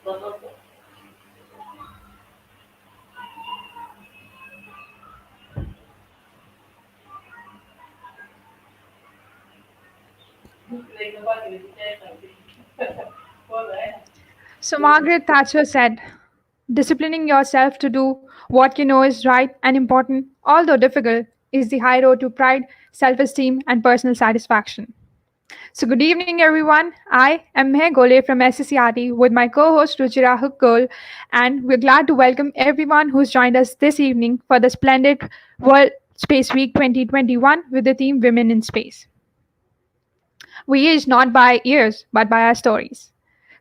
So, Margaret Thatcher said, disciplining yourself to do what you know is right and important, although difficult, is the high road to pride, self esteem, and personal satisfaction. So, good evening, everyone. I am Megh Gole from SSERD with my co host Ruchira Hukkol, and we're glad to welcome everyone who's joined us this evening for the splendid World Space Week 2021 with the theme Women in Space. We age not by years, but by our stories.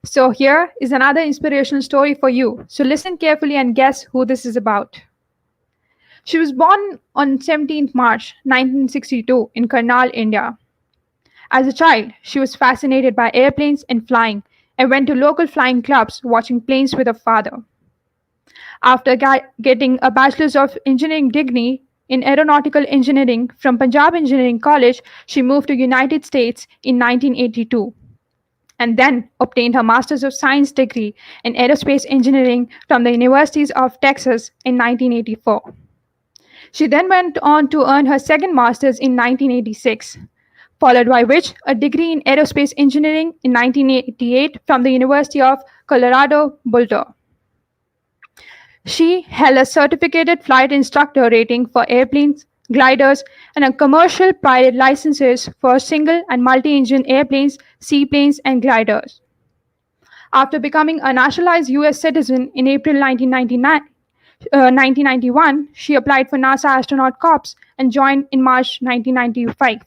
So, here is another inspirational story for you. So, listen carefully and guess who this is about. She was born on 17th March 1962 in Karnal, India. As a child, she was fascinated by airplanes and flying and went to local flying clubs watching planes with her father. After getting a Bachelor's of Engineering degree in Aeronautical Engineering from Punjab Engineering College, she moved to United States in 1982 and then obtained her Master's of Science degree in Aerospace Engineering from the Universities of Texas in 1984. She then went on to earn her second master's in 1986, followed by which a degree in aerospace engineering in 1988 from the University of Colorado Boulder. She held a certificated flight instructor rating for airplanes, gliders, and a commercial pilot licenses for single and multi-engine airplanes, seaplanes, and gliders. After becoming a naturalized US citizen in April 1991, she applied for NASA Astronaut Corps and joined in March 1995,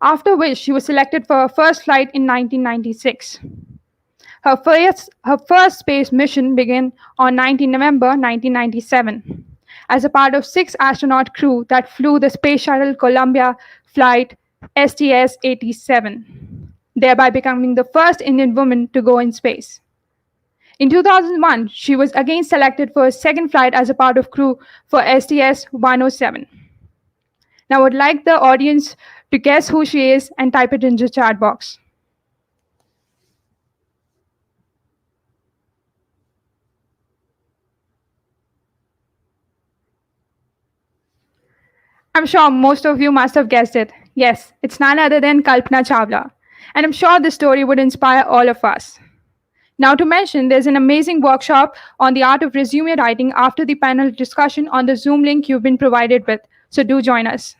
after which she was selected for her first flight in 1996. Her first space mission began on 19 November 1997 as a part of six astronaut crew that flew the Space Shuttle Columbia flight STS-87, thereby becoming the first Indian woman to go in space. In 2001, she was again selected for a second flight as a part of crew for STS-107. Now I would like the audience to guess who she is and type it in the chat box. I'm sure most of you must have guessed it. Yes, it's none other than Kalpana Chawla. And I'm sure this story would inspire all of us. Now, to mention, there's an amazing workshop on the art of resume writing after the panel discussion on the Zoom link you've been provided with. So do join us.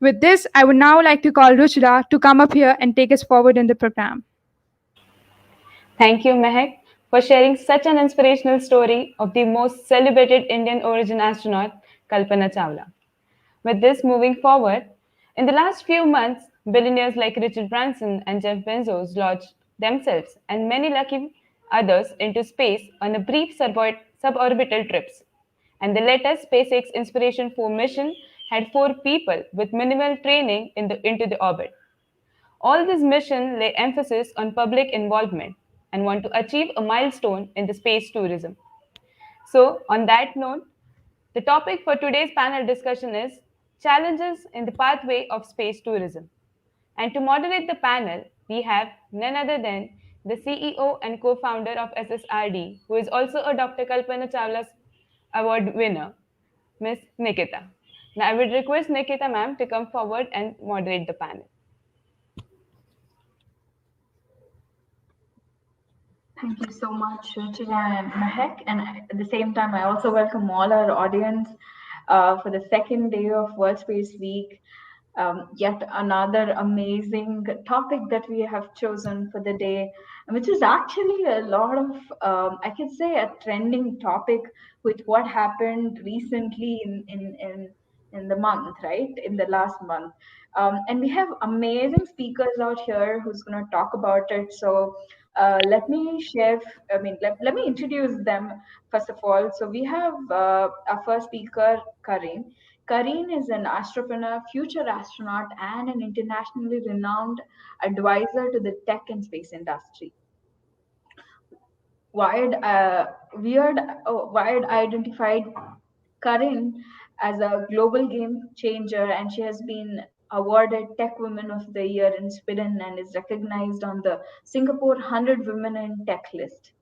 With this, I would now like to call Ruchira to come up here and take us forward in the program. Thank you, Mehak, for sharing such an inspirational story of the most celebrated Indian origin astronaut, Kalpana Chawla. With this moving forward, in the last few months, billionaires like Richard Branson and Jeff Bezos launched themselves and many lucky others into space on a brief suborbital trips. And the latest SpaceX Inspiration 4 mission had four people with minimal training into the orbit. All this mission lay emphasis on public involvement and want to achieve a milestone in the space tourism. So, on that note, the topic for today's panel discussion is challenges in the pathway of space tourism. And to moderate the panel, we have none other than the CEO and co-founder of SSRD, who is also a Dr. Kalpana Chawla's award winner, Ms. Nikita. Now, I would request Nikita ma'am to come forward and moderate the panel. Thank you so much, Ruchira and Mehak. And at the same time, I also welcome all our audience for the second day of World Space Week. Yet another amazing topic that we have chosen for the day, which is actually a lot of, I could say, a trending topic with what happened recently in the month, right? In the last month. And we have amazing speakers out here who's going to talk about it. So let me share, let me introduce them first of all. So we have our first speaker, Karin. Karin is an astropreneur, future astronaut, and an internationally renowned advisor to the tech and space industry. Wired identified Karin as a global game changer, and she has been awarded Tech Women of the Year in Sweden and is recognized on the Singapore 100 Women in Tech list.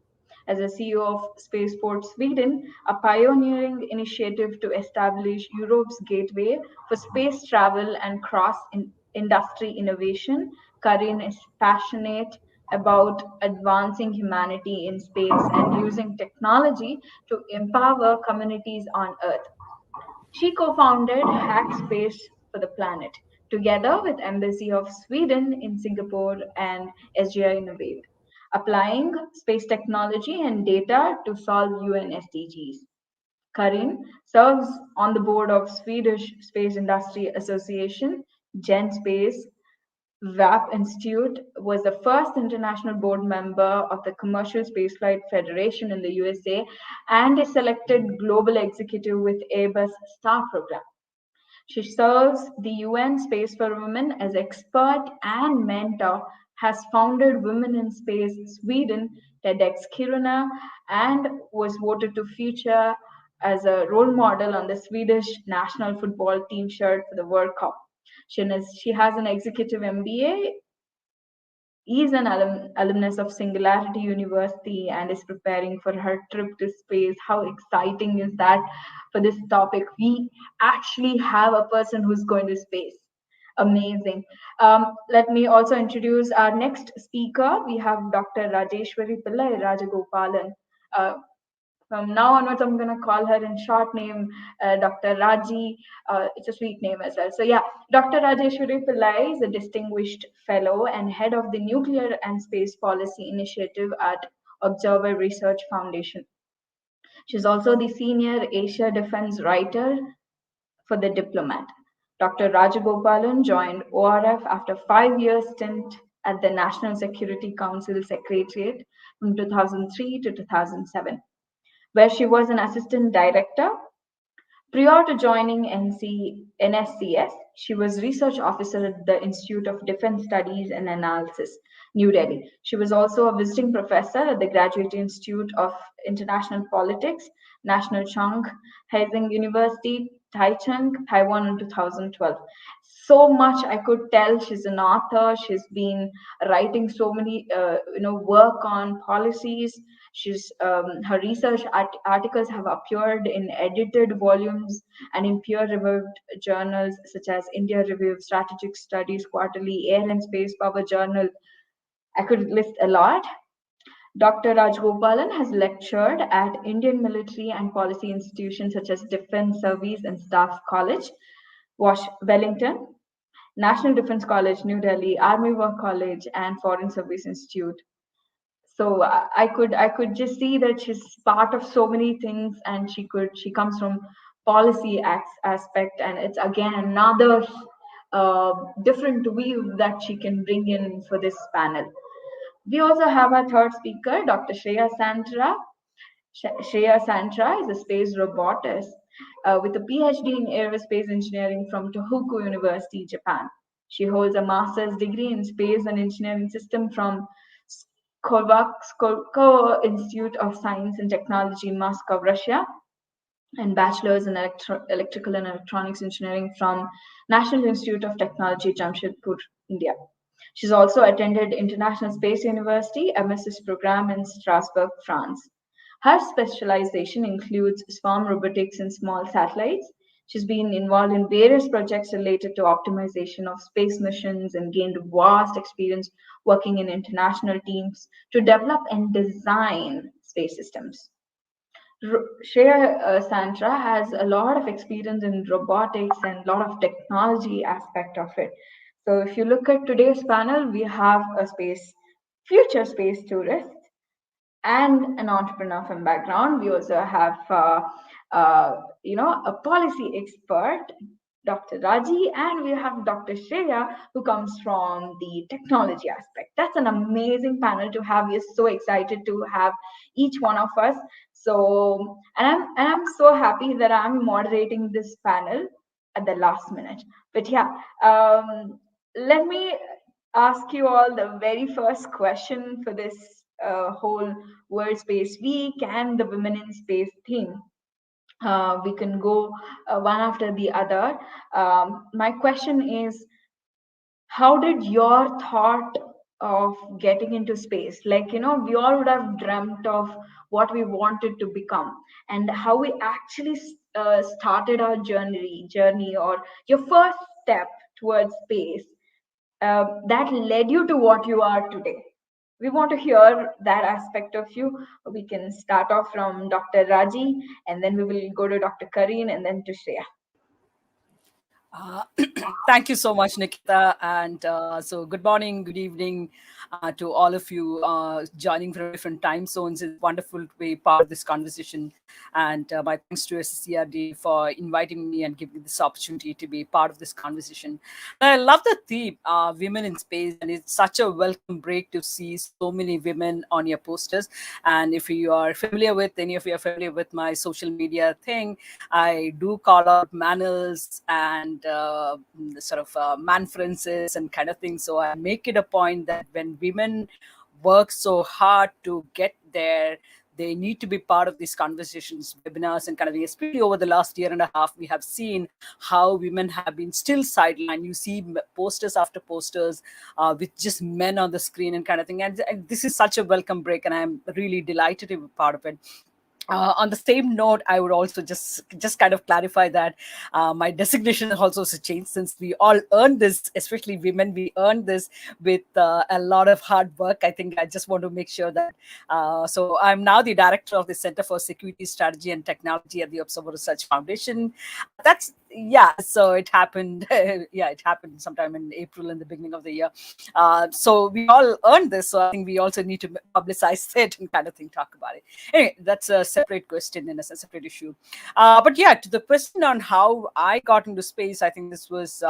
as a CEO of Spaceport Sweden, a pioneering initiative to establish Europe's gateway for space travel and cross industry innovation. Karin is passionate about advancing humanity in space and using technology to empower communities on Earth. She co-founded Hackspace for the Planet, together with Embassy of Sweden in Singapore and SGI Innovate, applying space technology and data to solve UN SDGs. Karin serves on the board of Swedish Space Industry Association, GenSpace. VAP Institute was the first international board member of the Commercial Spaceflight Federation in the USA and is selected global executive with Airbus Star Program. She serves the UN Space for Women as expert and mentor, has founded Women in Space Sweden, TEDx Kiruna, and was voted to feature as a role model on the Swedish national football team shirt for the World Cup. She has an executive MBA, is an alumnus of Singularity University, and is preparing for her trip to space. How exciting is that for this topic? We actually have a person who's going to space. Amazing. Let me also introduce our next speaker. We have Dr. Rajeswari Pillai Rajagopalan. Uh, from now onwards, I'm going to call her in short name Dr. Raji. It's a sweet name as well. So, yeah, Dr. Rajeshwari Pillai is a distinguished fellow and head of the Nuclear and Space Policy Initiative at Observer Research Foundation. She's also the senior Asia Defense writer for The Diplomat. Dr. Rajagopalan joined ORF after 5 years stint at the National Security Council Secretariat from 2003 to 2007, where she was an assistant director. Prior to joining NSCS, she was research officer at the Institute of Defense Studies and Analysis, New Delhi. She was also a visiting professor at the Graduate Institute of International Politics, National Chung Haizing University, Taichung, Taiwan in 2012. So much I could tell. She's an author. She's been writing so many, work on policies. Her research articles have appeared in edited volumes and in peer-reviewed journals such as India Review of Strategic Studies, Quarterly, Air and Space Power Journal. I could list a lot. Dr. Rajgopalan has lectured at Indian military and policy institutions such as Defence Service and Staff College, Wellington, National Defence College, New Delhi, Army War College, and Foreign Service Institute. So I could just see that she's part of so many things, and she comes from policy aspect, and it's again another different view that she can bring in for this panel. We also have our third speaker, Dr. Shreya Santra. Shreya Santra is a space robotist with a PhD in aerospace engineering from Tohoku University, Japan. She holds a master's degree in space and engineering system from Skolkovo Institute of Science and Technology in Moscow, Russia, and bachelor's in electrical and electronics engineering from National Institute of Technology, Jamshedpur, India. She's also attended International Space University, MSS program in Strasbourg, France. Her specialization includes swarm robotics and small satellites. She's been involved in various projects related to optimization of space missions and gained vast experience working in international teams to develop and design space systems. Shreya Santra has a lot of experience in robotics and a lot of technology aspect of it. So if you look at today's panel, we have a future space tourist and an entrepreneur from background. We also have, a policy expert, Dr. Raji, and we have Dr. Shreya, who comes from the technology aspect. That's an amazing panel to have. We're so excited to have each one of us. So, and I'm so happy that I'm moderating this panel at the last minute. But yeah, let me ask you all the very first question for this whole World Space Week and the Women in Space theme. We can go one after the other. My question is, how did your thought of getting into space. Like, we all would have dreamt of what we wanted to become, and how we actually started our journey, or your first step towards space, that led you to what you are today. We want to hear that aspect of you. We can start off from Dr. Raji, and then we will go to Dr. Karin, and then to Shreya. Uh, Thank you so much, Nikita. And so, good morning, good evening to all of you joining from different time zones. It's wonderful to be part of this conversation. And my thanks to SSERD for inviting me and giving me this opportunity to be part of this conversation. And I love the theme, Women in Space, and it's such a welcome break to see so many women on your posters. And if you are familiar with, any of you are familiar with my social media thing, I do call out manners and sort of manferences and kind of things. So I make it a point that when women work so hard to get there, they need to be part of these conversations, webinars, and kind of thing. Especially over the last year and a half, we have seen how women have been still sidelined. You see posters after posters with just men on the screen and kind of thing. And this is such a welcome break, and I'm really delighted to be part of it. On the same note, I would also just kind of clarify that my designation also has changed, since we all earned this, especially women. We earned this with a lot of hard work. I think I just want to make sure that. So I'm now the director of the Center for Security Strategy and Technology at the Observer Research Foundation. That's yeah. So it happened. Yeah, it happened sometime in April, in the beginning of the year. So we all earned this. So I think we also need to publicize it and kind of thing, talk about it. Anyway, that's a separate question and a separate issue. But yeah, to the question on how I got into space, I think this was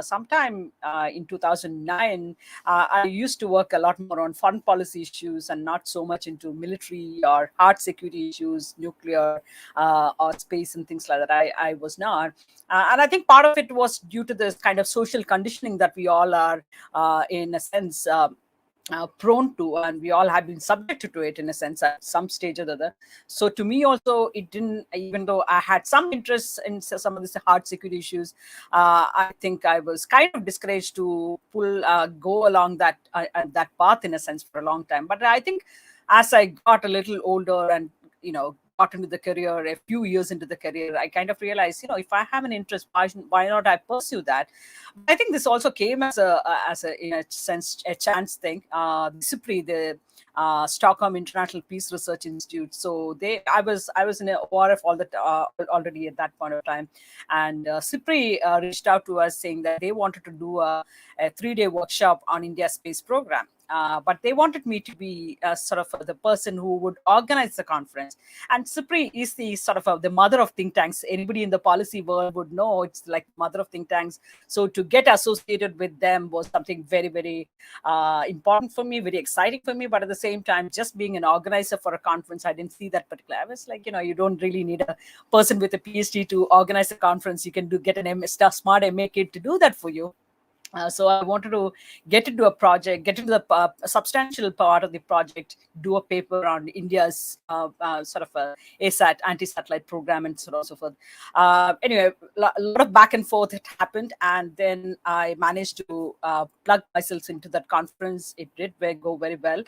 sometime in 2009. I used to work a lot more on foreign policy issues and not so much into military or hard security issues, nuclear or space and things like that. I was not. And I think part of it was due to this kind of social conditioning that we all are, in a sense, prone to, and we all have been subjected to it in a sense at some stage or the other. So to me also, it didn't, even though I had some interest in some of these hard security issues, I think I was kind of discouraged to go along that path in a sense for a long time. But I think as I got a little older and got into the career, a few years into the career, I kind of realized, if I have an interest, why not I pursue that? But I think this also came as a in a sense, a chance thing. The Stockholm International Peace Research Institute. So I was in a ORF already at that point of time, and SIPRI reached out to us saying that they wanted to do a 3-day workshop on India's space program. But they wanted me to be sort of the person who would organize the conference. And SIPRI is the sort of the mother of think tanks. Anybody in the policy world would know it's like mother of think tanks. So to get associated with them was something very, very important for me, very exciting for me. But at the same time, just being an organizer for a conference, I didn't see that particular. I was like, you don't really need a person with a PhD to organize a conference. You can get an smart MA kid to do that for you. So I wanted to get into a project, get into the substantial part of the project, do a paper on India's sort of ASAT, anti-satellite program, and so on and so forth. Anyway, a lot of back and forth had happened, and then I managed to plug myself into that conference. It did go very well.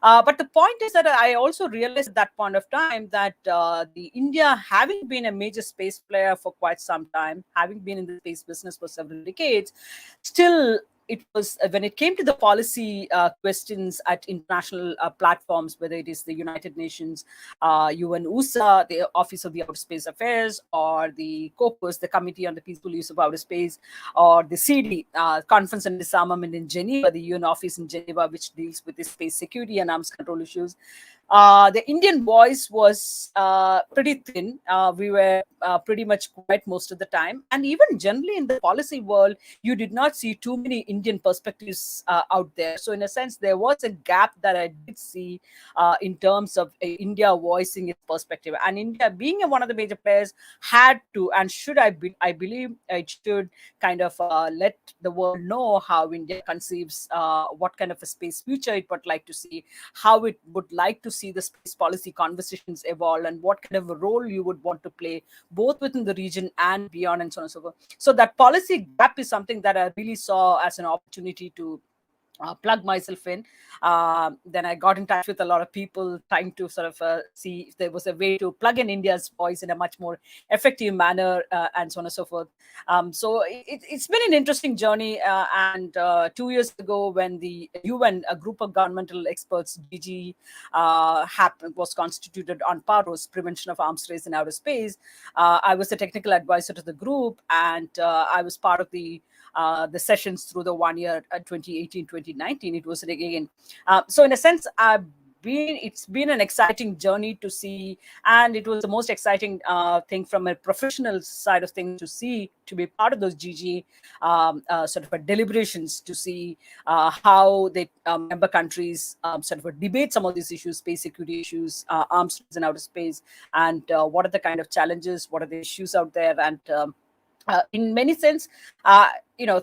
But the point is that I also realized at that point of time that the India, having been a major space player for quite some time, having been in the space business for several decades, still it was when it came to the policy questions at international platforms, whether it is the United Nations, UN USA, the Office of the Outer Space Affairs, or the COPUS, the Committee on the Peaceful Use of Outer Space, or the CD, Conference on Disarmament in Geneva, the UN office in Geneva, which deals with the space security and arms control issues. The Indian voice was pretty thin. We were pretty much quiet most of the time. And even generally in the policy world, you did not see too many Indian perspectives out there. So in a sense, there was a gap that I did see in terms of India voicing its perspective. And India, being one of the major players, had to and should, I believe it should kind of let the world know how India conceives what kind of a space future it would like to see, how it would like to see the space policy conversations evolve, and what kind of a role you would want to play both within the region and beyond, and so on and so forth. So that policy gap is something that I really saw as an opportunity to plug myself in. Then I got in touch with a lot of people trying to sort of see if there was a way to plug in India's voice in a much more effective manner, and so on and so forth. So it's been an interesting journey. And 2 years ago, when the UN, a group of governmental experts, GG, was constituted on PAROS, Prevention of Arms Race in Outer Space, I was the technical advisor to the group, and I was part of the sessions through the 1 year, 2018, 2019. It was again. So in a sense, it's been an exciting journey to see, and it was the most exciting thing from a professional side of things to be part of those GG sort of deliberations, to see how the member countries sort of debate some of these issues, space security issues, arms race in outer space, and what are the kind of challenges, what are the issues out there, and in many sense,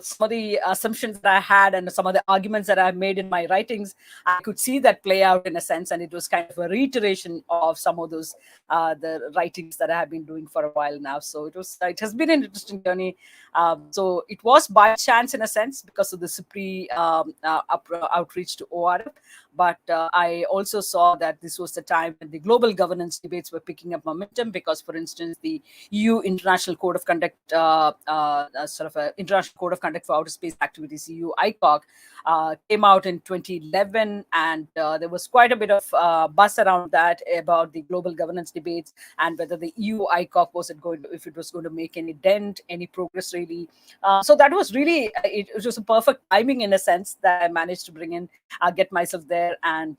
some of the assumptions that I had and some of the arguments that I made in my writings, I could see that play out in a sense, and it was kind of a reiteration of some of those the writings that I have been doing for a while now. So it has been an interesting journey. So it was by chance in a sense because of the SIPRI outreach to ORF, but I also saw that this was the time when the global governance debates were picking up momentum, because, for instance, the EU International Code of Conduct, International Code of Conduct for Outer Space Activities, EU ICOC, came out in 2011, and there was quite a bit of buzz around that about the global governance debates and whether the EU ICOC if it was going to make any dent, any progress really. So that was really it was a perfect timing in a sense that I managed to get myself there, and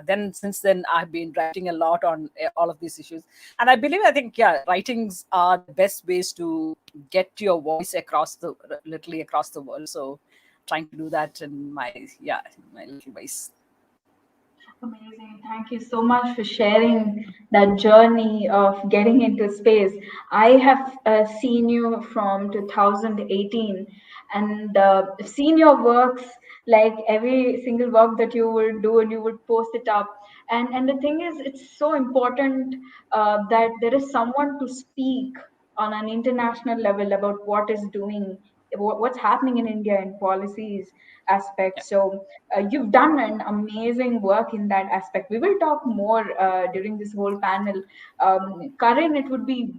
then since then I've been writing a lot on all of these issues, and I think writings are the best ways to get your voice literally across the world. So trying to do that in my little ways. Amazing. Thank you so much for sharing that journey of getting into space. I have seen you from 2018 and seen your works, like every single work that you will do, and you would post it up. And the thing is, it's so important that there is someone to speak on an international level about what's happening in India in policies aspect. So you've done an amazing work in that aspect. We will talk more during this whole panel. Karin, it would be,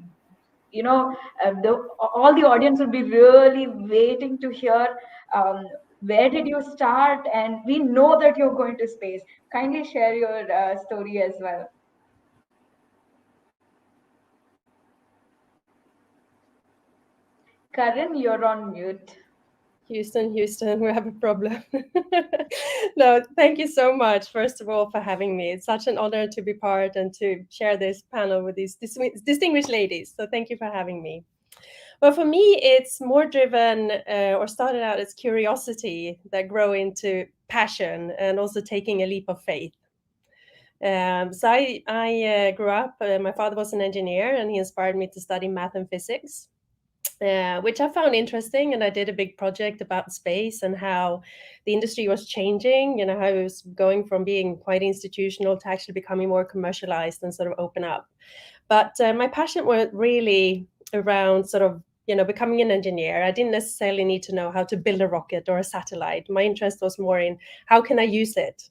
all the audience would be really waiting to hear where did you start, and we know that you're going to space. Kindly share your story as well. Karin, you're on mute. Houston, we have a problem. No, thank you so much, first of all, for having me. It's such an honor to be part and to share this panel with these distinguished ladies. So thank you for having me. Well, for me, it's more driven or started out as curiosity that grew into passion and also taking a leap of faith. So I grew up, my father was an engineer, and he inspired me to study math and physics. Which I found interesting, and I did a big project about space and how the industry was changing, how it was going from being quite institutional to actually becoming more commercialized and sort of open up. But my passion was really around sort of, becoming an engineer. I didn't necessarily need to know how to build a rocket or a satellite. My interest was more in how can I use it?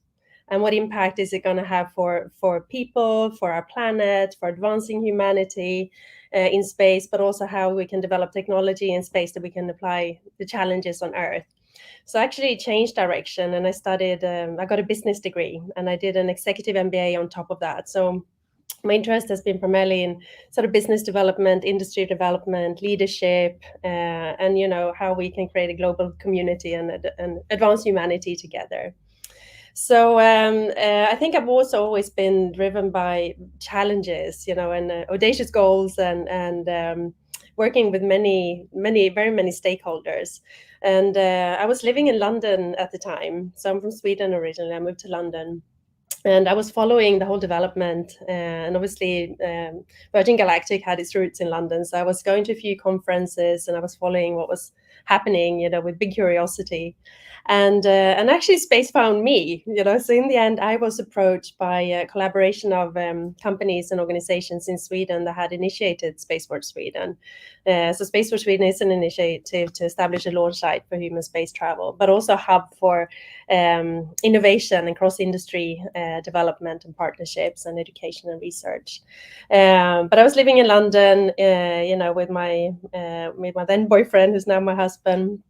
And what impact is it going to have for people, for our planet, for advancing humanity in space, but also how we can develop technology in space that we can apply the challenges on Earth. So I actually changed direction, and I studied, I got a business degree, and I did an executive MBA on top of that. So my interest has been primarily in sort of business development, industry development, leadership, and, how we can create a global community and advance humanity together. So I think I've also always been driven by challenges, and audacious goals, and working with very many stakeholders. And I was living in London at the time. So I'm from Sweden originally. I moved to London. And I was following the whole development, and obviously Virgin Galactic had its roots in London. So I was going to a few conferences, and I was following what was happening, with big curiosity. And actually space found me, so in the end I was approached by a collaboration of companies and organizations in Sweden that had initiated Spaceport Sweden. So Spaceport Sweden is an initiative to establish a launch site for human space travel, but also a hub for innovation and cross-industry development and partnerships and education and research. But I was living in London, with my then boyfriend, who's now my husband.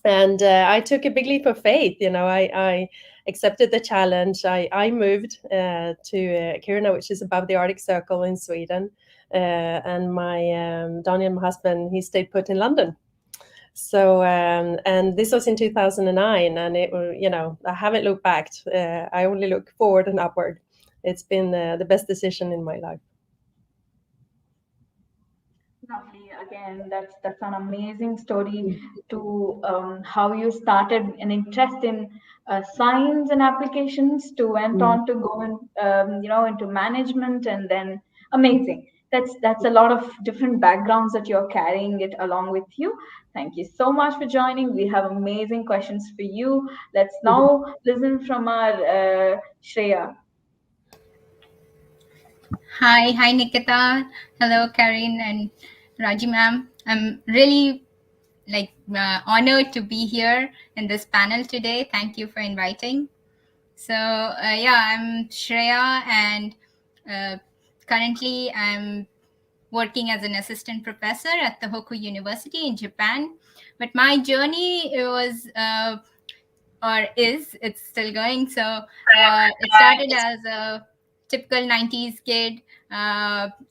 And I took a big leap of faith. I accepted the challenge. I moved to Kiruna, which is above the Arctic Circle in Sweden. And my Daniel, my husband, he stayed put in London. So, and this was in 2009, and I haven't looked back. I only look forward and upward. It's been the best decision in my life. Lovely. Again, that's an amazing story to how you started an interest in science and applications to went on to go into management, and then amazing. That's a lot of different backgrounds that you're carrying it along with you. Thank you so much for joining. We have amazing questions for you. Let's now listen from our Shreya. Hi Nikita. Hello, Karin and Raji ma'am. I'm really honored to be here in this panel today. Thank you for inviting. So I'm Shreya, and currently I'm working as an assistant professor at Tohoku University in Japan. But my journey it's still going. So it started as a typical 90s kid.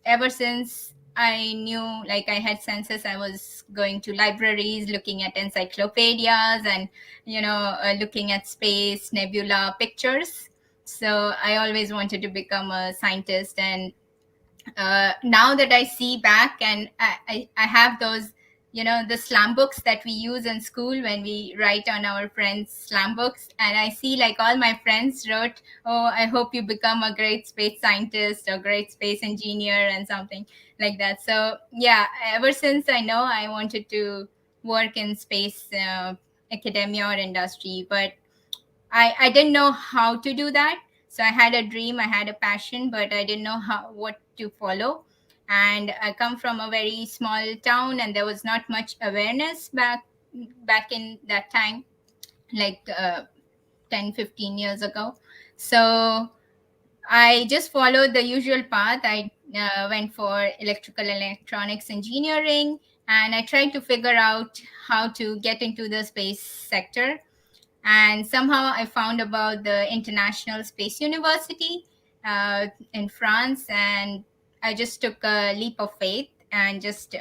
Ever since I knew, I had senses, I was going to libraries, looking at encyclopedias, and looking at space nebula pictures. So I always wanted to become a scientist. And now that I see back, and I have those the slam books that we use in school when we write on our friends' slam books, and I see all my friends wrote, "Oh, I hope you become a great space scientist or great space engineer," and something like that. So ever since I know I wanted to work in space academia or industry, but I didn't know how to do that. So I had a dream, I had a passion, but I didn't know what to follow. And I come from a very small town, and there was not much awareness back in that time, 10-15 years ago. So I just followed the usual path. I went for electrical and electronics engineering, and I tried to figure out how to get into the space sector. And somehow I found about the International Space University in France, and I just took a leap of faith and just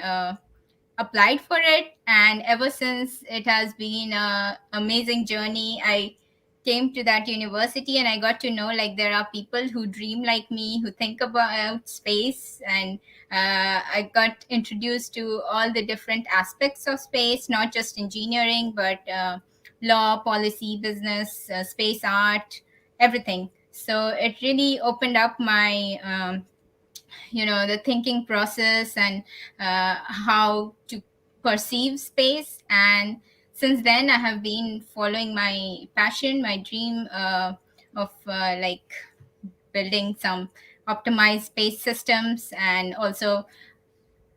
applied for it. And ever since, it has been an amazing journey. I came to that university and I got to know there are people who dream like me, who think about space, and I got introduced to all the different aspects of space, not just engineering, but law, policy, business, space art, everything. So it really opened up my the thinking process and how to perceive space. And since then I have been following my passion, my dream of building some optimized space systems. And also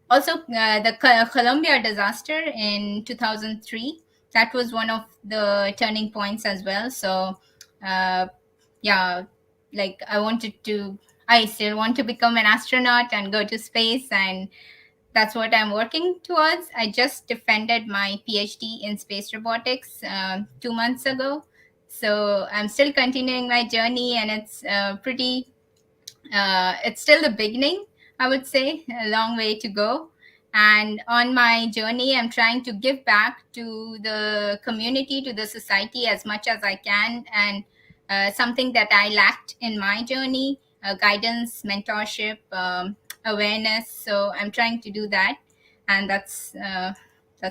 the Columbia disaster in 2003, that was one of the turning points as well. So I still want to become an astronaut and go to space, and that's what I'm working towards. I just defended my PhD in space robotics 2 months ago. So I'm still continuing my journey, and it's it's still the beginning, I would say, a long way to go. And on my journey, I'm trying to give back to the community, to the society as much as I can. And something that I lacked in my journey, guidance, mentorship, awareness. So I'm trying to do that. And that's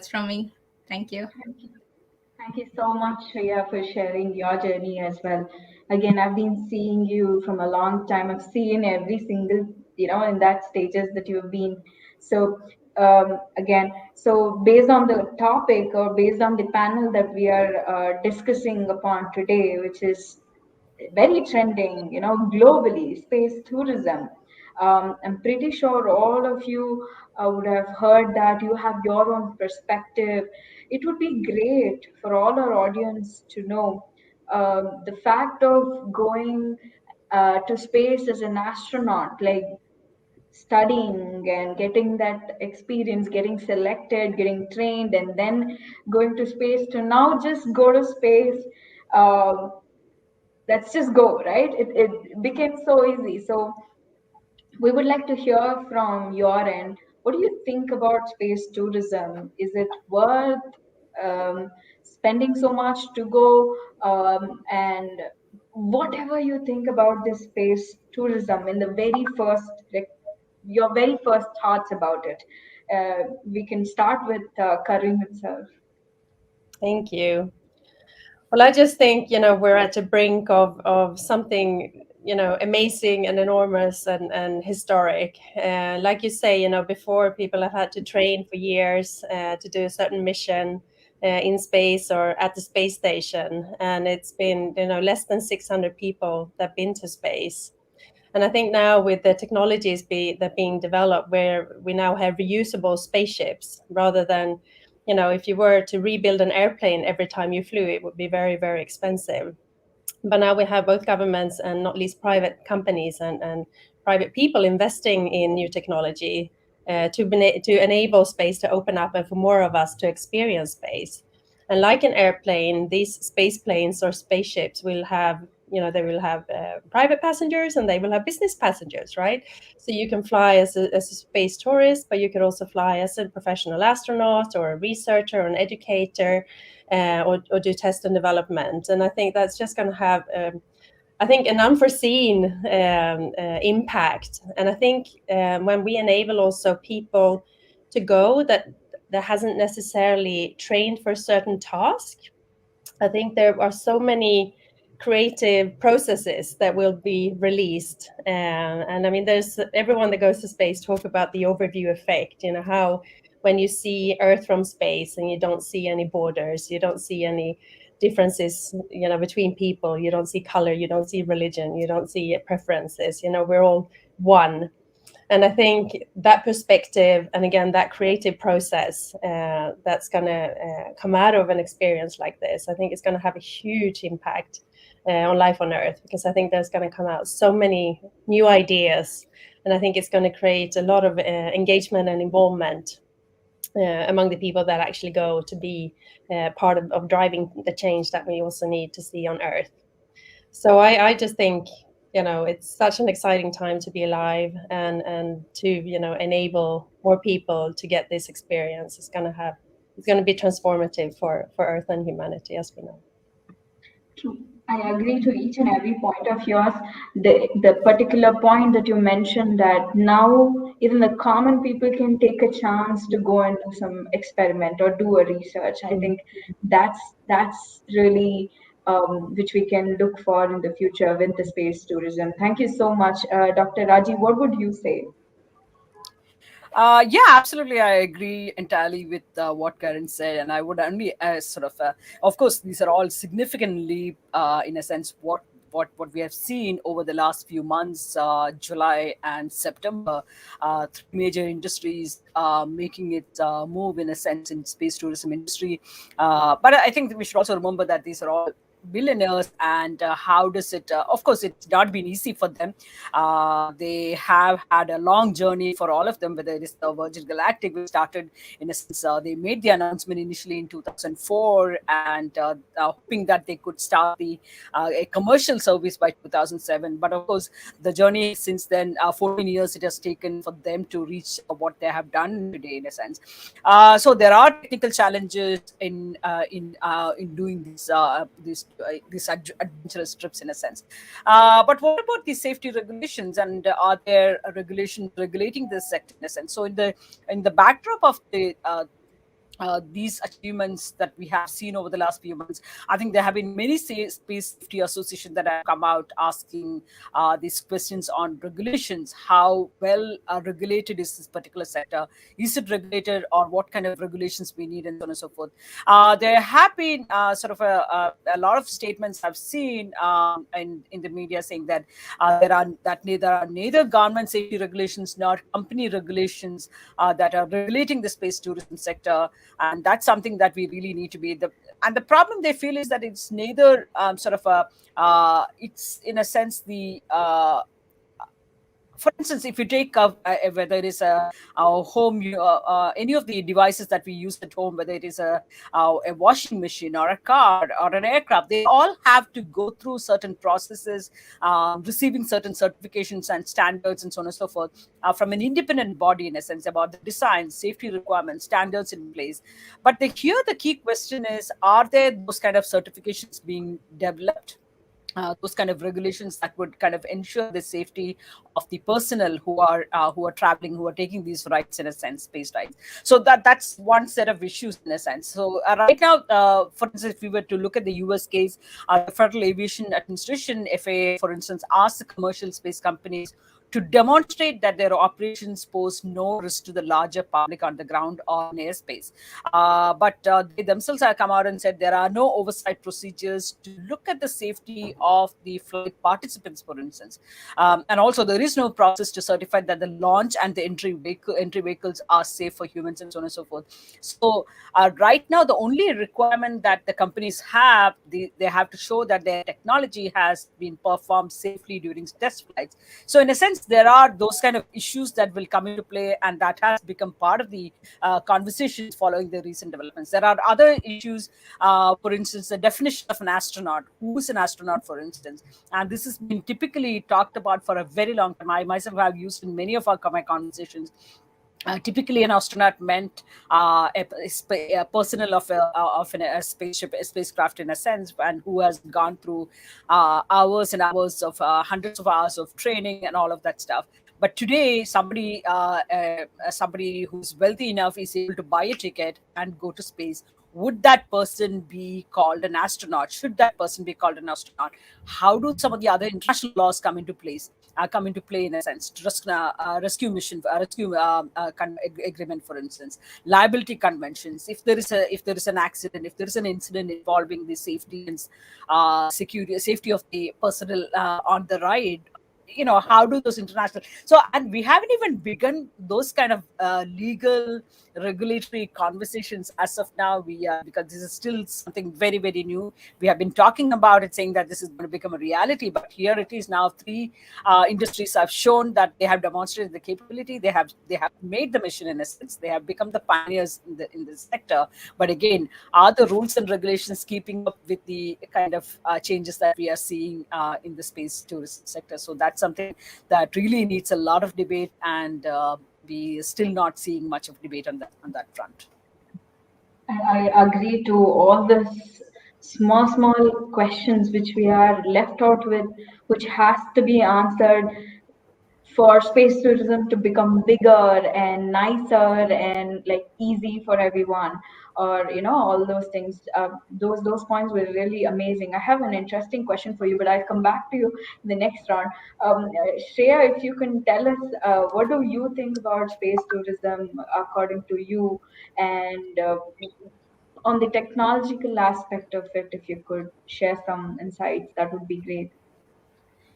from me. Thank you. Thank you so much, Shreya, for sharing your journey as well. Again, I've been seeing you from a long time. I've seen every single, in that stages that you've been. So again, so based on the topic or based on the panel that we are discussing upon today, which is very trending, globally, space tourism. I'm pretty sure all of you would have heard that you have your own perspective. It would be great for all our audience to know the fact of going to space as an astronaut, like studying and getting that experience, getting selected, getting trained, and then going to space, to now just go to space. Um, let's just go, right? It became so easy. So we would like to hear from your end. What do you think about space tourism? Is it worth spending so much to go? And whatever you think about this space tourism in the very first, like your very first thoughts about it. We can start with Karin itself. Thank you. Well, I just think, we're at the brink of something, amazing and enormous and historic. Like you say, before people have had to train for years to do a certain mission in space or at the space station. And it's been, less than 600 people that have been to space. And I think now with the technologies that being developed, where we now have reusable spaceships rather than, if you were to rebuild an airplane every time you flew, it would be very, very expensive. But now we have both governments and not least private companies and private people investing in new technology to enable space to open up and for more of us to experience space. And like an airplane, these space planes or spaceships will have, they will have private passengers and they will have business passengers, right? So you can fly as a space tourist, but you could also fly as a professional astronaut or a researcher or an educator, or do test and development. And I think that's just going to have, I think, an unforeseen impact. And I think when we enable also people to go that hasn't necessarily trained for a certain task, I think there are so many creative processes that will be released. And I mean, there's everyone that goes to space talk about the overview effect, how when you see Earth from space and you don't see any borders, you don't see any differences, between people, you don't see color, you don't see religion, you don't see preferences, we're all one. And I think that perspective, and again, that creative process that's going to come out of an experience like this, I think it's going to have a huge impact on life on Earth, because I think there's going to come out so many new ideas. And I think it's going to create a lot of engagement and involvement among the people that actually go to be part of driving the change that we also need to see on Earth. So I just think, it's such an exciting time to be alive and to, enable more people to get this experience. It's going to be transformative for Earth and humanity, as we know. True. I agree to each and every point of yours. The particular point that you mentioned, that now even the common people can take a chance to go and do some experiment or do a research. I think that's really which we can look for in the future with the space tourism. Thank you so much, Dr. Raji. What would you say? Yeah, absolutely. I agree entirely with what Karin said, and I would only of course, these are all significantly, in a sense, what we have seen over the last few months, July and September, three major industries making it move in a sense in space tourism industry. But I think we should also remember that these are all billionaires, and how does it of course it's not been easy for them. They have had a long journey for all of them, whether it is the Virgin Galactic, which started in a sense, they made the announcement initially in 2004, and hoping that they could start a commercial service by 2007. But of course the journey since then, 14 years it has taken for them to reach what they have done today, in a sense. So there are technical challenges in doing these adventurous trips, in a sense. But what about the safety regulations, and are there regulations regulating this sector, in a sense? So in the backdrop these achievements that we have seen over the last few months. I think there have been many space safety associations that have come out asking these questions on regulations. How well regulated is this particular sector? Is it regulated, or what kind of regulations we need, and so on and so forth. There have been sort of a lot of statements I've seen in the media saying that there are neither government safety regulations nor company regulations that are regulating the space tourism sector, and that's something that we really need to be and the problem they feel is that it's neither sort of a it's in a sense the for instance, if you take whether it is a home, any of the devices that we use at home, whether it is a washing machine or a car or an aircraft, they all have to go through certain processes, receiving certain certifications and standards and so on and so forth from an independent body, in a sense, about the design, safety requirements, standards in place. But here the key question is, are there those kind of certifications being developed? Those kind of regulations that would kind of ensure the safety of the personnel who are traveling, who are taking these rides, in a sense, space rides. So that's one set of issues, in a sense. So right now, for instance, if we were to look at the US case, the Federal Aviation Administration, FAA, for instance, asked the commercial space companies to demonstrate that their operations pose no risk to the larger public on the ground or in airspace. But they themselves have come out and said there are no oversight procedures to look at the safety of the flight participants, for instance. And also, there is no process to certify that the launch and the entry vehicles are safe for humans, and so on and so forth. So right now, the only requirement that the companies have, they have to show that their technology has been performed safely during test flights. So in a sense, there are those kind of issues that will come into play, and that has become part of the conversations following the recent developments. There are other issues, for instance, the definition of an astronaut. Who is an astronaut, for instance? And this has been typically talked about for a very long time. I myself have used in many of my conversations. Typically, an astronaut meant a personnel of a spaceship, a spacecraft, in a sense, and who has gone through hours and hours of hundreds of hours of training and all of that stuff. But today, somebody who's wealthy enough is able to buy a ticket and go to space. Would that person be called an astronaut? Should that person be called an astronaut? How do some of the other international laws come into place? Come into play, in a sense, rescue mission, agreement, for instance, liability conventions. If there is an accident, if there is an incident involving the safety and safety of the personnel on the ride, how do those international, and we haven't even begun those kind of legal regulatory conversations as of now. Because this is still something very, very new. We have been talking about it, saying that this is going to become a reality, but here it is now. Three industries have shown that they have demonstrated the capability. They have made the mission, in a sense. They have become the pioneers in this sector. But again, are the rules and regulations keeping up with the kind of changes that we are seeing in the space tourism sector? So that's something that really needs a lot of debate, and we are still not seeing much of debate on that front. I agree to all the small questions which we are left out with, which has to be answered for space tourism to become bigger and nicer and like easy for everyone, or all those things. Those points were really amazing. I have an interesting question for you, but I'll come back to you in the next round. Shreya, if you can tell us, what do you think about space tourism according to you, and on the technological aspect of it, if you could share some insights, that would be great.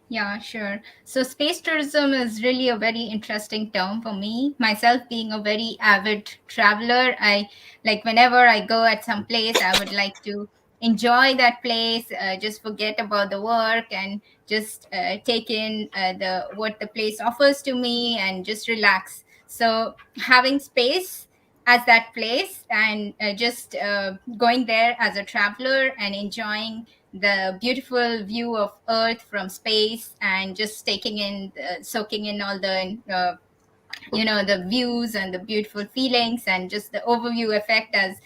Yeah, sure. So space tourism is really a very interesting term for me. Myself being a very avid traveler, I like whenever I go at some place, I would like to enjoy that place, just forget about the work and just take in the what the place offers to me and just relax. So having space as that place and just going there as a traveler and enjoying the beautiful view of Earth from space and just soaking in all the the views and the beautiful feelings and just the overview effect, as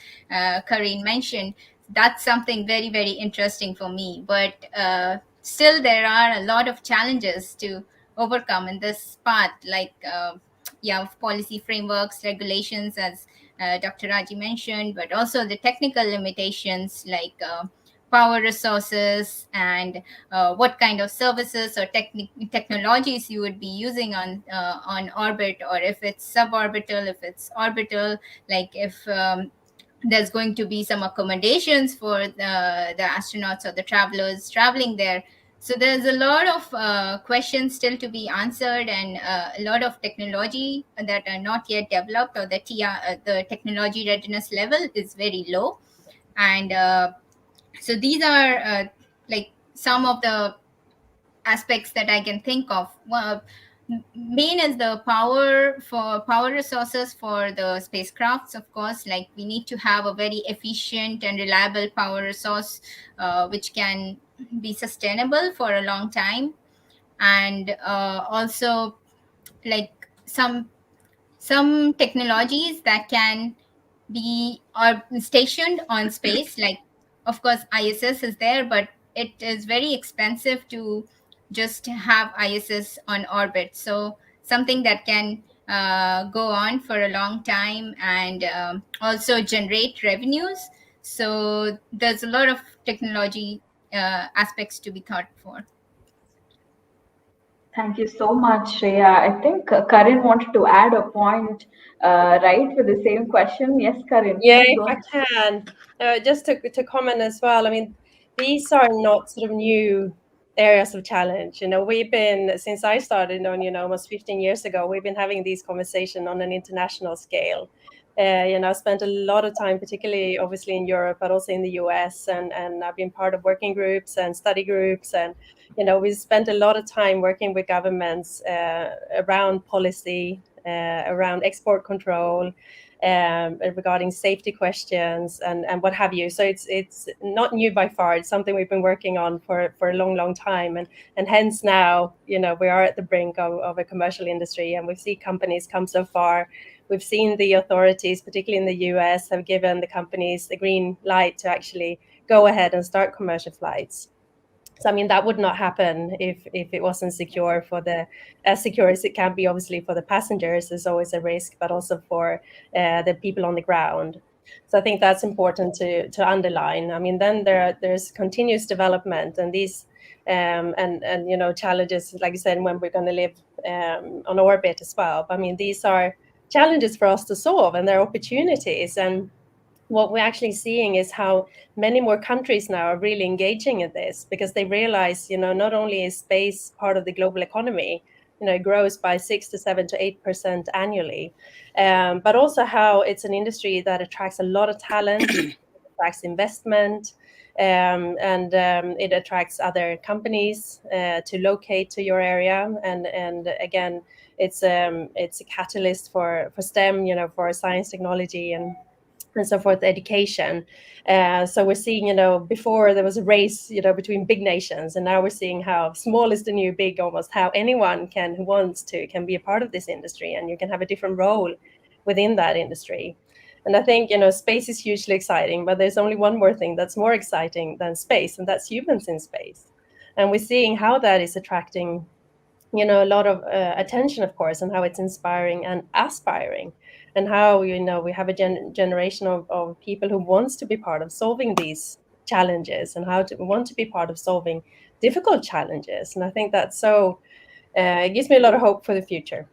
Karin mentioned. That's something very, very interesting for me. But still, there are a lot of challenges to overcome in this path, like policy frameworks, regulations, as Dr. Raji mentioned, but also the technical limitations like power resources and what kind of services or technologies you would be using on orbit, or if it's suborbital, if it's orbital, like if there's going to be some accommodations for the astronauts or the travelers traveling there. So there's a lot of questions still to be answered, and a lot of technology that are not yet developed, or the technology readiness level is very low. And so these are like some of the aspects that I can think of. Well, main is the power resources for the spacecrafts. Of course, like we need to have a very efficient and reliable power resource, which can be sustainable for a long time, and also like some technologies that can be are stationed on space. Like, of course, ISS is there, but it is very expensive to just have ISS on orbit. So something that can go on for a long time and also generate revenues. So there's a lot of technology aspects to be thought for. Thank you so much, Shreya. I think Karin wanted to add a point, right, for the same question. Yes, Karin, Yeah, please if go I ahead. can, just to comment as well. I mean, these are not sort of new areas of challenge. We've been, since I started on, almost 15 years ago, we've been having these conversations on an international scale. I spent a lot of time, particularly obviously in Europe, but also in the US, and I've been part of working groups and study groups, and we spent a lot of time working with governments around policy, around export control, regarding safety questions and what have you. So it's not new by far. It's something we've been working on for a long time, and hence now we are at the brink of a commercial industry, and we see companies come so far. We've seen the authorities, particularly in the US, have given the companies the green light to actually go ahead and start commercial flights. So I mean, that would not happen if it wasn't secure as secure as it can be. Obviously, for the passengers, there's always a risk, but also for the people on the ground. So I think that's important to underline. I mean, then there's continuous development, and these and challenges, like I said, when we're going to live on orbit as well. But I mean, these are challenges for us to solve, and they're opportunities. And what we're actually seeing is how many more countries now are really engaging in this, because they realize, not only is space part of the global economy, it grows by 6 to 7 to 8% annually, but also how it's an industry that attracts a lot of talent, it attracts investment, and it attracts other companies to locate to your area, and again, it's a catalyst for STEM, for science, technology, and so forth, education. So we're seeing, before there was a race, between big nations, and now we're seeing how small is the new big, almost, how anyone who wants to can be a part of this industry, and you can have a different role within that industry. And I think, space is hugely exciting, but there's only one more thing that's more exciting than space, and that's humans in space. And we're seeing how that is attracting, a lot of attention, of course, and how it's inspiring and aspiring, and how we have a generation of people who wants to be part of solving these challenges, and how to want to be part of solving difficult challenges. And I think that's so it gives me a lot of hope for the future.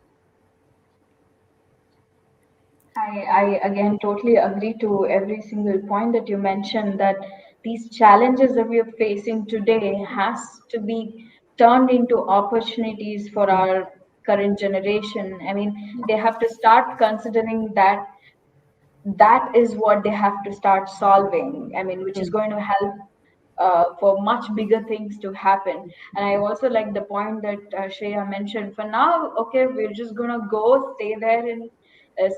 I again totally agree to every single point that you mentioned, that these challenges that we are facing today has to be turned into opportunities for our current generation. I mean, they have to start considering that that is what they have to start solving. I mean, which is going to help for much bigger things to happen. And I also like the point that Shreya mentioned. For now, okay, we're just gonna go stay there in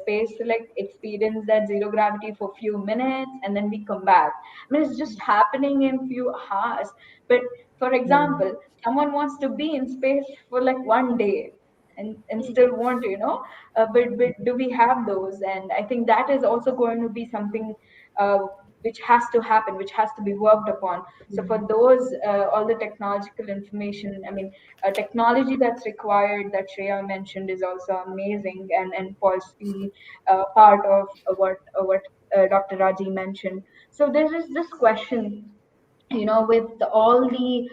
space to like experience that zero gravity for a few minutes, and then we come back. I mean, it's just happening in few hours. But for example, someone wants to be in space for like one day, and still want to, but do we have those? And I think that is also going to be something which has to happen, which has to be worked upon. So for those, all the technological information, I mean, technology that's required that Shreya mentioned is also amazing, and falsely part of what Dr. Raji mentioned. So there is this question, with all the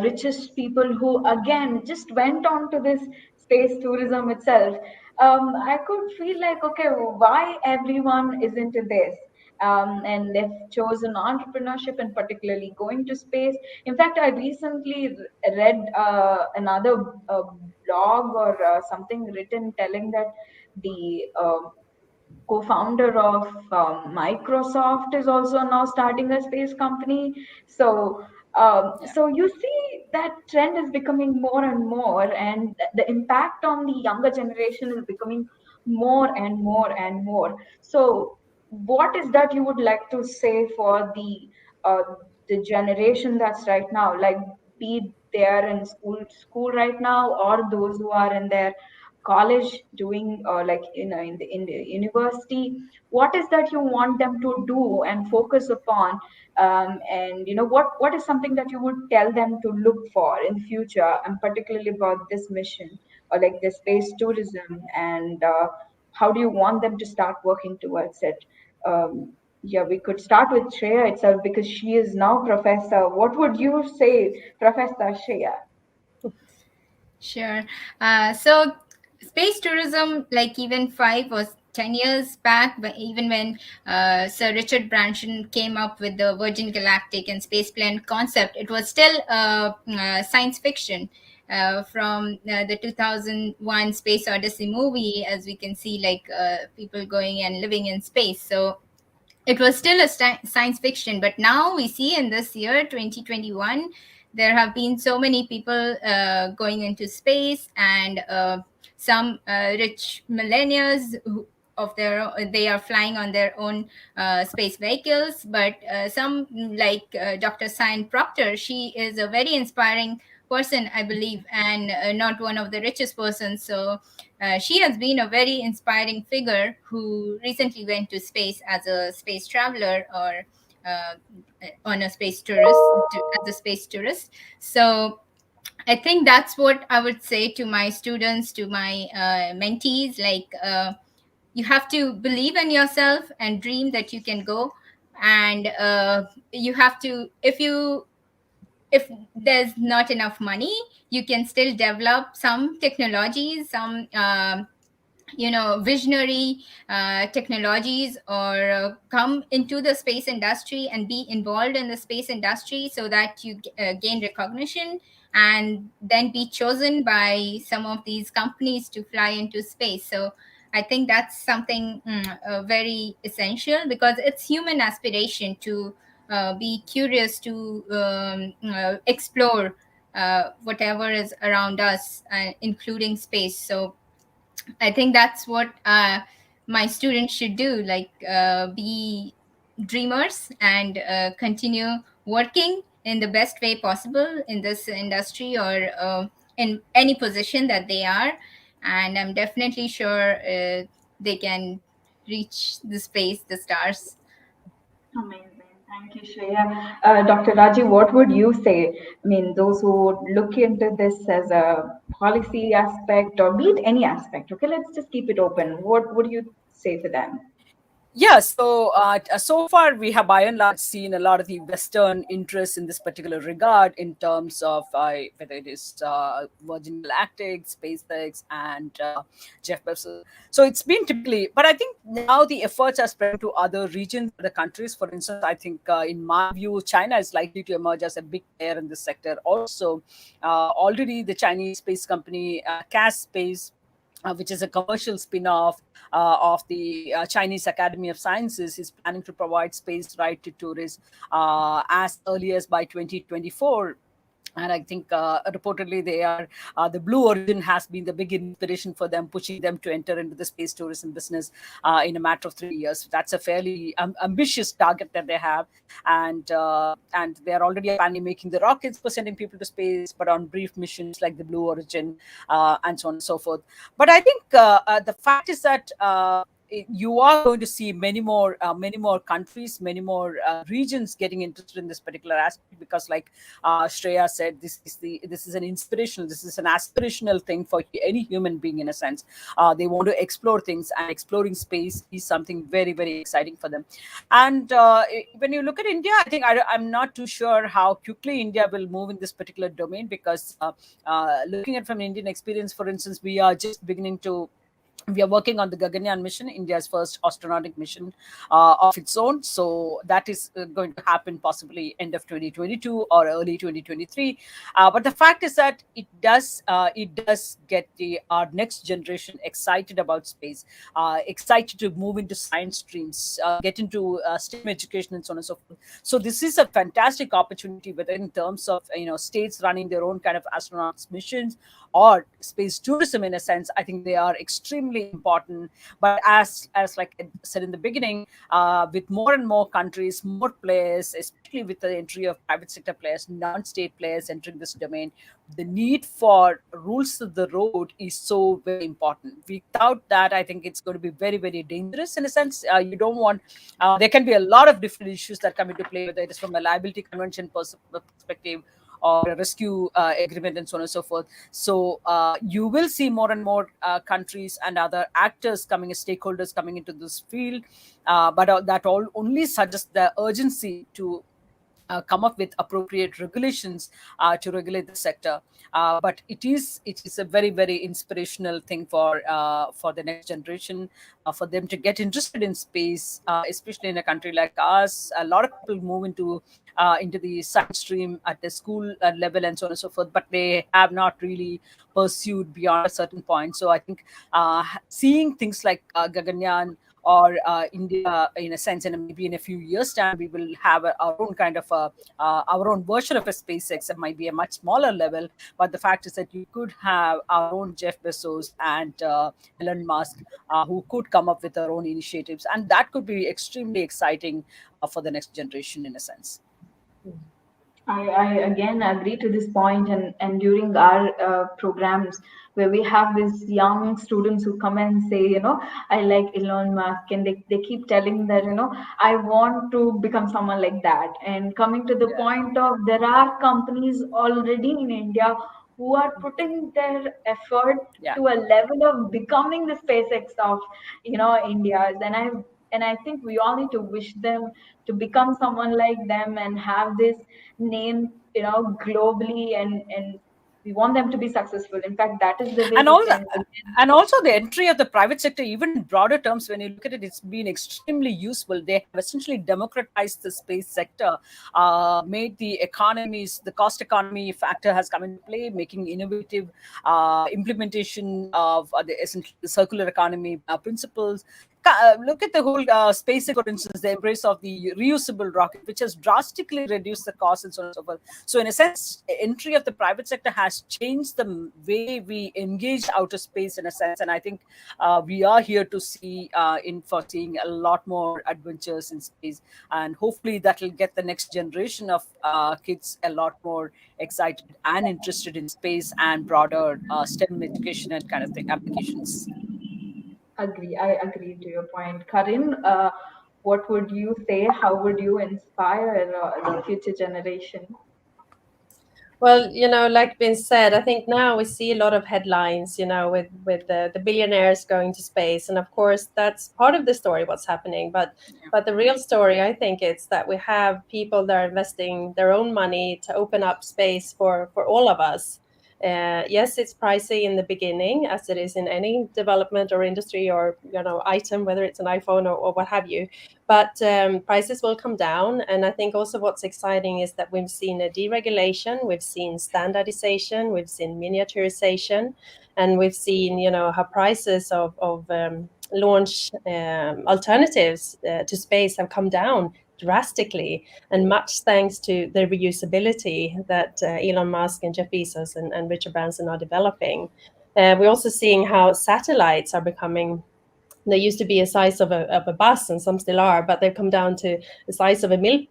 richest people who again just went on to this space tourism itself. I could feel like, okay, why everyone is into this? And they've chosen entrepreneurship and particularly going to space. In fact, I recently read another blog or something written telling that the co-founder of Microsoft is also now starting a space company. So, Yeah. so you see that trend is becoming more and more, and the impact on the younger generation is becoming more and more and more. So, what is that you would like to say for uh, the generation that's right now, like be they are in school right now, or those who are in their college doing like in the university? What is that you want them to do and focus upon, and what is something that you would tell them to look for in future, and particularly about this mission or like the space tourism, and how do you want them to start working towards it? Yeah, we could start with Shreya itself because she is now professor. What would you say, Professor Shreya? Sure. So space tourism, like even 5 or 10 years back, but even when Sir Richard Branson came up with the Virgin Galactic and spaceplane concept, it was still science fiction. From the 2001 Space Odyssey movie, as we can see, like people going and living in space. So it was still a science fiction, but now we see in this year 2021 there have been so many people going into space, and some rich millennials they are flying on their own space vehicles. But some, like Dr. Sian Proctor, she is a very inspiring person, I believe, and not one of the richest persons. So she has been a very inspiring figure who recently went to space as a space traveler, or uh, on a space tourist, as a space tourist. So I think that's what I would say to my students, to my mentees. Like, you have to believe in yourself and dream that you can go. And you have to, if there's not enough money, you can still develop some technologies, some visionary technologies, or come into the space industry and be involved in the space industry, so that you gain recognition and then be chosen by some of these companies to fly into space. So I think that's something very essential, because it's human aspiration to be curious, to explore whatever is around us, including space. So I think that's what my students should do, like be dreamers and continue working in the best way possible in this industry, or in any position that they are. And I'm definitely sure they can reach the space, the stars. Amazing. Thank you, Shreya. Dr. Raji, what would you say? I mean, those who would look into this as a policy aspect or be it any aspect, okay, let's just keep it open. What would you say to them? Yeah, so far we have by and large seen a lot of the Western interest in this particular regard in terms of whether it is Virgin Galactic, SpaceX, and Jeff Bezos. So it's been typically, but I think now the efforts are spreading to other regions, other countries. For instance, I think in my view, China is likely to emerge as a big player in this sector. Also, already the Chinese space company CAS Space, which is a commercial spin-off of the Chinese Academy of Sciences, is planning to provide space ride to tourists as early as by 2024. And I think reportedly they are the Blue Origin has been the big inspiration for them, pushing them to enter into the space tourism business in a matter of 3 years. That's a fairly ambitious target that they have, and they are already apparently making the rockets for sending people to space, but on brief missions like the Blue Origin and so on and so forth. But I think the fact is that you are going to see many more countries, many more regions getting interested in this particular aspect, because like Shreya said, this is an inspirational, this is an aspirational thing for any human being in a sense. They want to explore things, and exploring space is something very, very exciting for them. And when you look at India, I think I'm not too sure how quickly India will move in this particular domain, because looking at from Indian experience, for instance, we are working on the Gaganyaan mission, India's first astronautic mission of its own. So that is going to happen possibly end of 2022 or early 2023. But the fact is that it does get our next generation excited about space, excited to move into science streams, get into STEM education, and so on and so forth. So this is a fantastic opportunity, whether in terms of states running their own kind of astronauts missions or space tourism in a sense. I think they are extremely important. But as like I said in the beginning, with more and more countries, more players, especially with the entry of private sector players, non-state players entering this domain, the need for rules of the road is so very important. Without that, I think it's going to be very, very dangerous in a sense. You don't want there can be a lot of different issues that come into play, whether it is from a liability convention perspective or a rescue agreement, and so on and so forth. So you will see more and more countries and other actors coming as stakeholders coming into this field, but that all only suggests the urgency to come up with appropriate regulations to regulate the sector. But it is a very, very inspirational thing for the next generation, for them to get interested in space, especially in a country like us. A lot of people move into the science stream at the school level, and so on and so forth, but they have not really pursued beyond a certain point. So I think seeing things like Gaganyaan or India, in a sense, and maybe in a few years' time, we will have our own kind of our own version of a SpaceX. It might be a much smaller level, but the fact is that you could have our own Jeff Bezos and Elon Musk, who could come up with their own initiatives, and that could be extremely exciting for the next generation, in a sense. I again agree to this point, and during our programs where we have these young students who come and say, I like Elon Musk, and they keep telling that, I want to become someone like that. And coming to the point of, there are companies already in India who are putting their effort to a level of becoming the SpaceX of, India's. And I think we all need to wish them to become someone like them and have this name, globally, and we want them to be successful. In fact, that is the way and we all can. and also the entry of the private sector, even in broader terms, when you look at it, it's been extremely useful. They have essentially democratized the space sector, made the economies, the cost economy factor has come into play, making innovative implementation of essentially the circular economy principles. Look at the whole SpaceX, for instance, the embrace of the reusable rocket, which has drastically reduced the cost, and so on and so forth. So, in a sense, entry of the private sector has changed the way we engage outer space, in a sense. And I think we are here to see for seeing a lot more adventures in space, and hopefully that will get the next generation of kids a lot more excited and interested in space and broader STEM education and kind of thing applications. I agree to your point, Karin. What would you say? How would you inspire the future generation? Well, like been said, I think now we see a lot of headlines, with the billionaires going to space, and of course that's part of the story, what's happening. But the real story, I think, it's that we have people that are investing their own money to open up space for all of us. Yes, it's pricey in the beginning, as it is in any development or industry or item, whether it's an iPhone or what have you. But prices will come down, and I think also what's exciting is that we've seen a deregulation, we've seen standardization, we've seen miniaturization, and we've seen how prices of launch alternatives to space have come down drastically, and much thanks to the reusability that Elon Musk and Jeff Bezos and Richard Branson are developing. We're also seeing how satellites are becoming. They used to be a size of a bus, and some still are, but they've come down to the size of a milk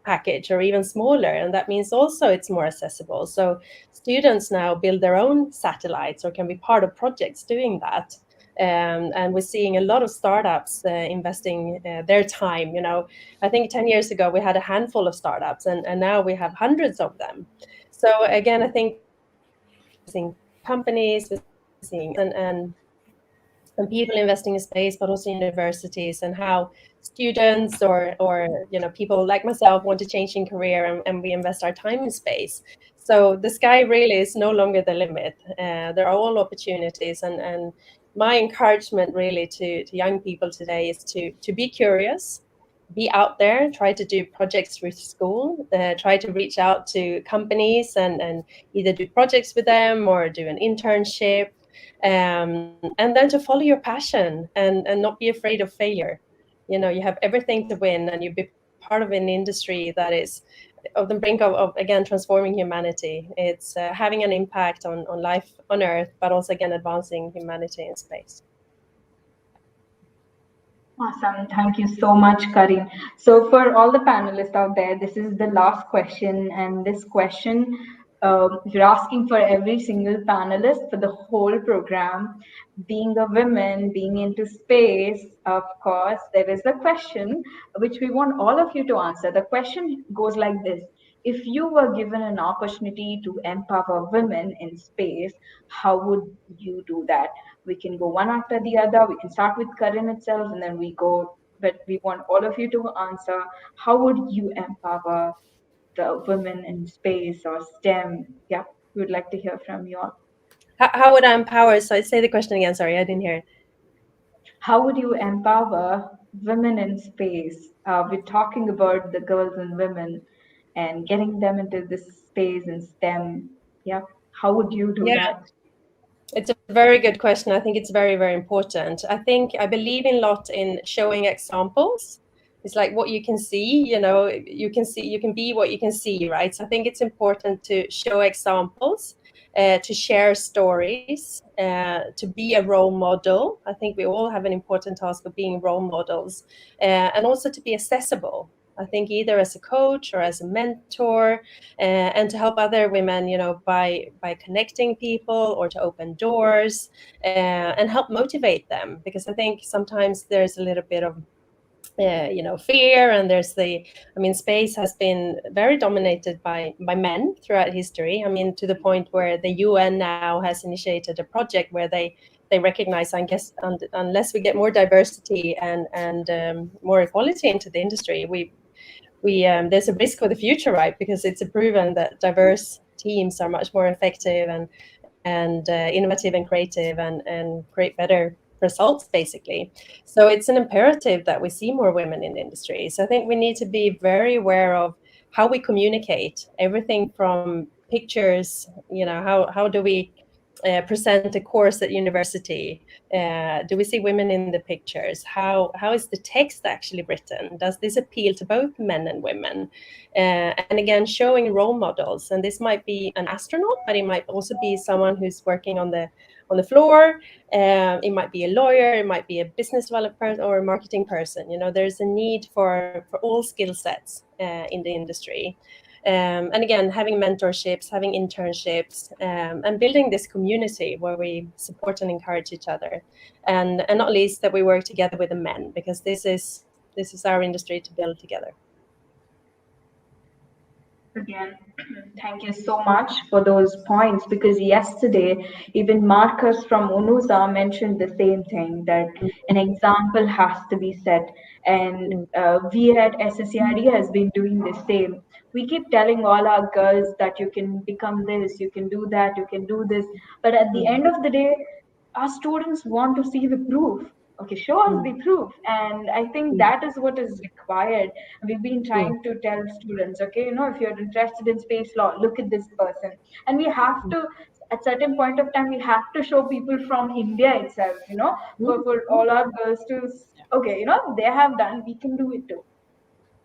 package or even smaller, and that means also it's more accessible. So students now build their own satellites or can be part of projects doing that. And we're seeing a lot of startups investing their time. I think 10 years ago we had a handful of startups, and now we have hundreds of them. So again, I think we're seeing companies, we're seeing and people investing in space, but also universities, and how students or people like myself want to change in career, and we invest our time in space. So the sky really is no longer the limit. There are all opportunities, and my encouragement really to young people today is to be curious, be out there, try to do projects with school, try to reach out to companies and either do projects with them or do an internship, and then to follow your passion and not be afraid of failure. You have everything to win, and you be part of an industry that is on the brink of again transforming humanity. It's having an impact on life on Earth, but also again advancing humanity in space. Awesome. Thank you so much, Karin. So for all the panelists out there, this is the last question. And this question, we're asking for every single panelist for the whole program. Being a woman, being into space, of course, there is a question which we want all of you to answer. The question goes like this. If you were given an opportunity to empower women in space, how would you do that? We can go one after the other. We can start with Karin itself and then we go, but we want all of you to answer. How would you empower the women in space or STEM? Yeah, we would like to hear from you all. How would I empower? So say the question again. Sorry, I didn't hear it. How would you empower women in space? We're talking about the girls and women and getting them into this space and STEM. Yeah, how would you do that? It's a very good question. I think it's very, very important. I believe in a lot in showing examples. It's like what you can see, you can be what you can see, right? So I think it's important to show examples, to share stories, to be a role model. I think we all have an important task of being role models, and also to be accessible. I think either as a coach or as a mentor, and to help other women, by connecting people or to open doors, and help motivate them. Because I think sometimes there's a little bit of fear, and space has been very dominated by men throughout history. To the point where the UN now has initiated a project where they recognize, I guess, unless we get more diversity and more equality into the industry, we there's a risk for the future, right? Because it's proven that diverse teams are much more effective and innovative and creative and create better results, basically. So it's an imperative that we see more women in the industry. So I think we need to be very aware of how we communicate everything from pictures. How do we present a course at university? Do we see women in the pictures? How is the text actually written? Does this appeal to both men and women? And again, showing role models. And this might be an astronaut, but it might also be someone who's working on the floor. It might be a lawyer. It might be a business developer or a marketing person. There's a need for all skill sets in the industry. And again, having mentorships, having internships, and building this community where we support and encourage each other, and not least that we work together with the men, because this is our industry to build together. Again, thank you so much for those points, because yesterday even Marcus from UNUSA mentioned the same thing, that an example has to be set, and we at SSERD has been doing the same. We keep telling all our girls that you can become this, you can do that, you can do this, but at the end of the day, our students want to see the proof. Okay, show us the proof. And I think that is what is required. We've been trying to tell students, okay, if you're interested in space law, look at this person. And we have to, at certain point of time, we have to show people from India itself, for all our girls to, okay, they have done, we can do it too.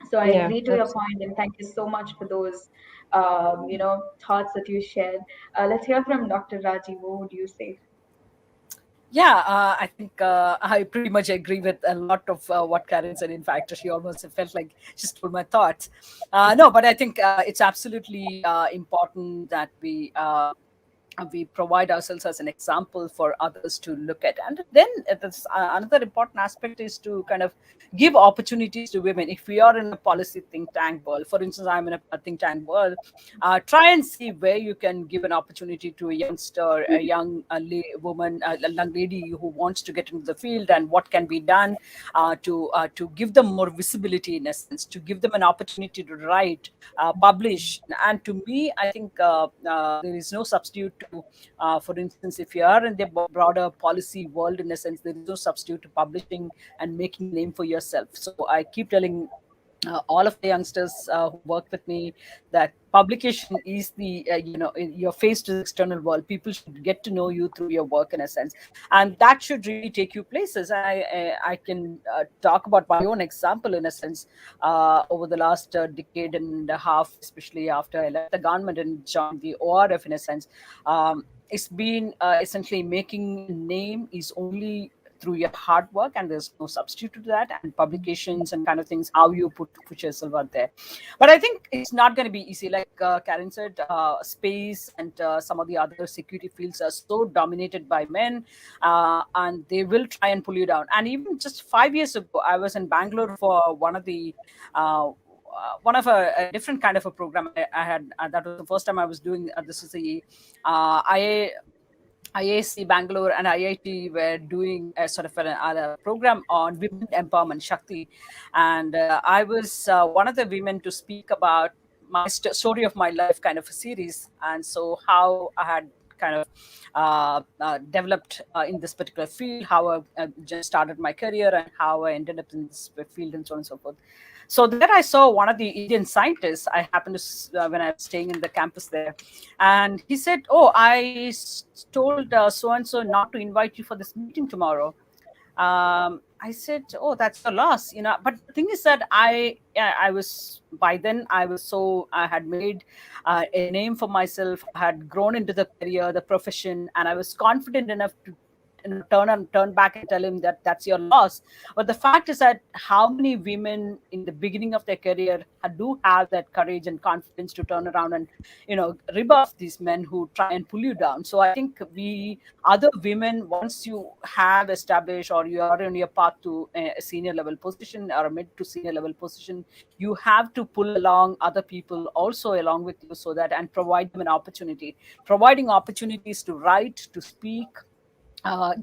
So I agree to your point, and thank you so much for those, thoughts that you shared. Let's hear from Dr. Raji. What would you say? Yeah, I think I pretty much agree with a lot of what Karin said. In fact, she almost felt like she stole my thoughts. No, but I think it's absolutely important that we we provide ourselves as an example for others to look at. And then another important aspect is to kind of give opportunities to women. If we are in a policy think tank world, for instance, I'm in a think tank world, try and see where you can give an opportunity to a youngster, a young woman, a young lady who wants to get into the field, and what can be done to give them more visibility, in a sense, to give them an opportunity to write, publish. And to me, I think there is no substitute to, for instance, if you are in the broader policy world, in a sense, there is no substitute to publishing and making a name for yourself. So I keep telling all of the youngsters who work with me that publication is the your face to the external world. People should get to know you through your work, in a sense, and that should really take you places. And I can talk about my own example, in a sense. Over the last decade and a half, especially after I left the government and joined the ORF, in a sense, it's been essentially making a name is only through your hard work, and there's no substitute to that. And publications and kind of things, how you put yourself out there. But I think it's not going to be easy. Like Karin said, space and some of the other security fields are so dominated by men, and they will try and pull you down. And even just 5 years ago, I was in Bangalore for one of a different kind of a program I had. That was the first time I was doing this. Is the IISc Bangalore and IIT were doing a sort of a program on women empowerment, Shakti. And I was one of the women to speak about my story of my life, kind of a series. And so how I had kind of developed in this particular field, how I just started my career, and how I ended up in this field, and so on and so forth. So there I saw one of the Indian scientists. I happened to, when I was staying in the campus there, and he said, "Oh, I told so-and-so not to invite you for this meeting tomorrow." I said, "Oh, that's your loss, you know." But the thing is that I was, by then I was I had made a name for myself. I had grown into the career, the profession, and I was confident enough to turn back and tell him that that's your loss. But the fact is that how many women in the beginning of their career do have that courage and confidence to turn around and rebuff these men who try and pull you down. So I think we other women, once you have established or you are on your path to a senior level position or a mid to senior level position, you have to pull along other people also along with you, so that, and provide them an opportunity. Providing opportunities to write, to speak,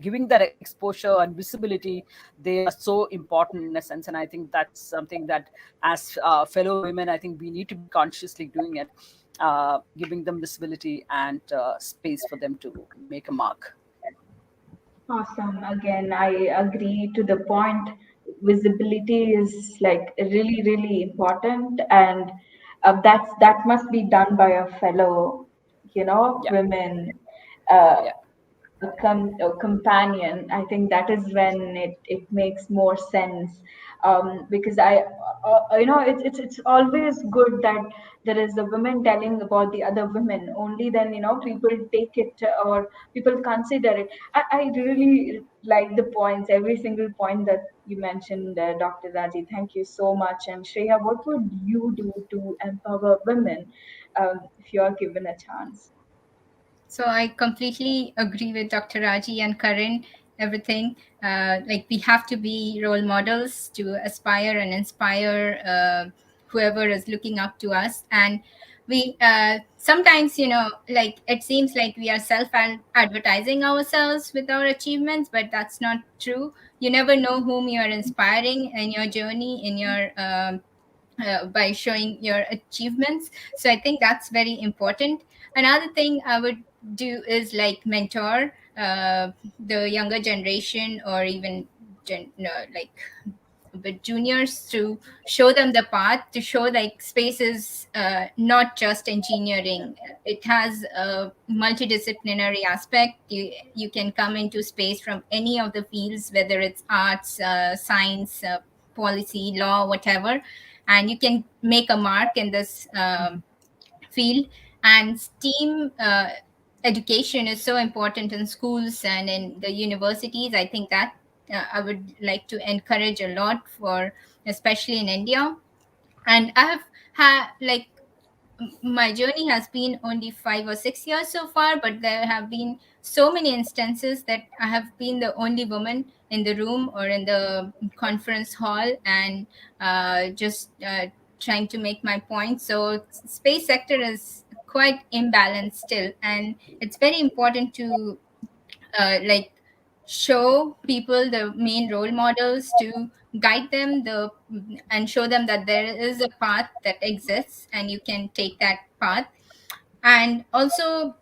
giving that exposure and visibility, they are so important, in a sense. And I think that's something that, as fellow women, I think we need to be consciously doing it, giving them visibility and space for them to make a mark. Awesome. Again, I agree to the point. Visibility is like really, really important, and that must be done by a fellow, Yeah. women. Uh, Yeah. Companion. I think that is when it makes more sense, because it's always good that there is a woman telling about the other women. Only then people take it, or people consider it. I really like the points, every single point that you mentioned, Dr. Raji. Thank you so much. And Shreya, what would you do to empower women, if you are given a chance? So I completely agree with Dr. Raji and Karin. Everything, like we have to be role models to aspire and inspire whoever is looking up to us. And we sometimes, like it seems like we are self-advertising ourselves with our achievements, but that's not true. You never know whom you are inspiring in your journey, in your by showing your achievements. So I think that's very important. Another thing I would do is like mentor the younger generation, or even like a bit juniors, to show them the path, to show like space is not just engineering. It has a multidisciplinary aspect. You can come into space from any of the fields, whether it's arts, science, policy, law, whatever, and you can make a mark in this field. And STEAM education is so important in schools and in the universities. I think that I would like to encourage a lot, for especially in India. And I have had like my journey has been only 5 or 6 years so far, but there have been so many instances that I have been the only woman in the room or in the conference hall, and just trying to make my point. So space sector is quite imbalanced still, and it's very important to like show people the main role models, to guide them and show them that there is a path that exists and you can take that path. And also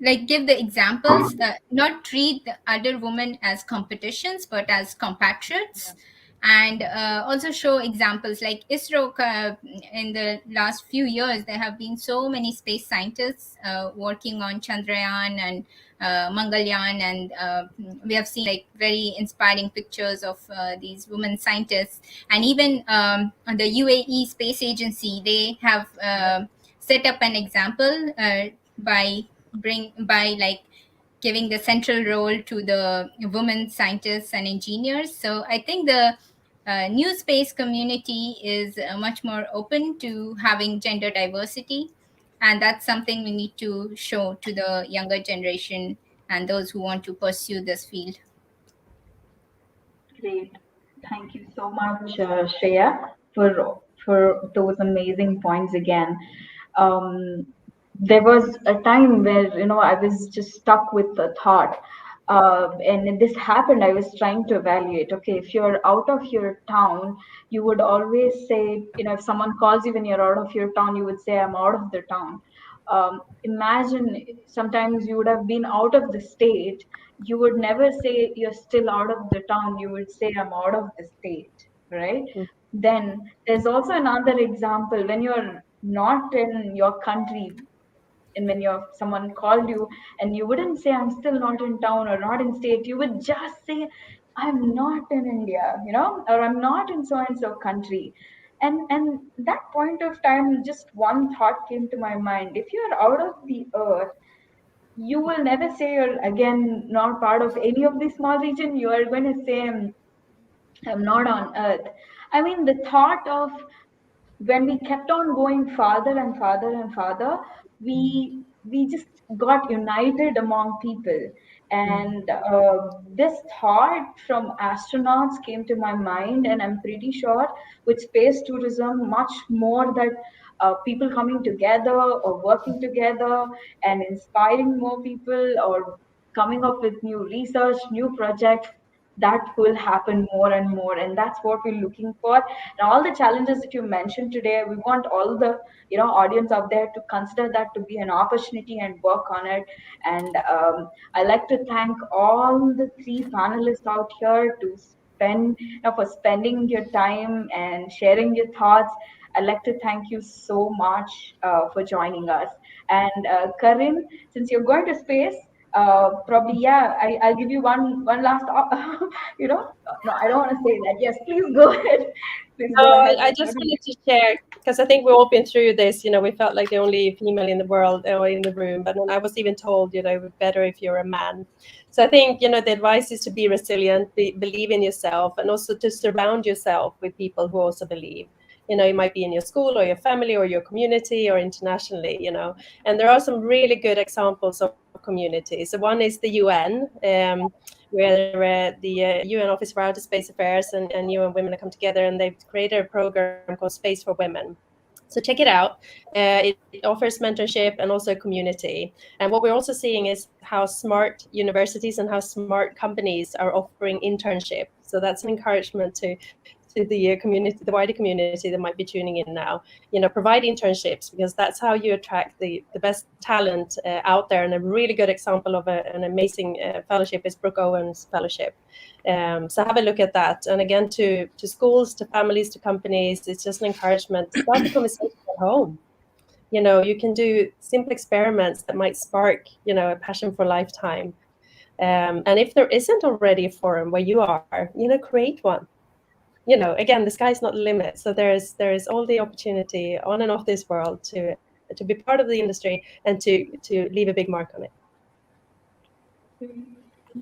like give the examples, not treat the other women as competitions but as compatriots. And also show examples like ISRO. In the last few years there have been so many space scientists working on Chandrayaan and Mangalyaan, and we have seen like very inspiring pictures of these women scientists. And even on the UAE Space Agency, they have set up an example by like giving the central role to the women scientists and engineers. So I think the new space community is much more open to having gender diversity, and that's something we need to show to the younger generation and those who want to pursue this field. Great. Thank you so much, Shreya, for those amazing points again. Um, there was a time where I was just stuck with the thought, and this happened. I was trying to evaluate. Okay, if you're out of your town, you would always say, if someone calls you when you're out of your town, you would say, "I'm out of the town." Imagine sometimes you would have been out of the state, you would never say you're still out of the town, you would say I'm out of the state, right? Then there's also another example when you're not in your country, and when someone called you, and you wouldn't say I'm still not in town or not in state, you would just say I'm not in India, or I'm not in so and so country. And that point of time, just one thought came to my mind: if you're out of the earth, you will never say you're again not part of any of the small region. You are going to say I'm not on earth. I mean, the thought of when we kept on going farther and farther and farther, we just got united among people. And this thought from astronauts came to my mind, and I'm pretty sure with space tourism, much more that people coming together or working together and inspiring more people or coming up with new research, new projects, that will happen more and more, and that's what we're looking for. And all the challenges that you mentioned today, we want all the audience out there to consider that to be an opportunity and work on it. And I like to thank all the three panelists out here to spend for spending your time and sharing your thoughts. I'd like to thank you so much for joining us. And Karin, since you're going to space, probably, yeah, I'll give you one last no, I don't want to say that. Yes, please go ahead. Please go ahead. I just wanted to share, because I think we've all been through this. We felt like the only female in the world or in the room, but then I was even told, it would be better if you're a man. So I think, the advice is to be resilient, believe in yourself, and also to surround yourself with people who also believe. You might be in your school or your family or your community or internationally, and there are some really good examples of communities. So one is the UN, where the UN Office for Outer Space Affairs and UN Women have come together, and they've created a program called Space for Women. So check it out. It offers mentorship and also community. And what we're also seeing is how smart universities and how smart companies are offering internship. So that's an encouragement to the community, the wider community that might be tuning in now. Provide internships, because that's how you attract the best talent out there. And a really good example of an amazing fellowship is Brooke Owen's fellowship. So have a look at that. And again, to schools, to families, to companies, it's just an encouragement. Start the conversation at home. You can do simple experiments that might spark, a passion for a lifetime. And if there isn't already a forum where you are, create one. Again, the sky's not the limit. So there is all the opportunity on and off this world to be part of the industry and to leave a big mark on it.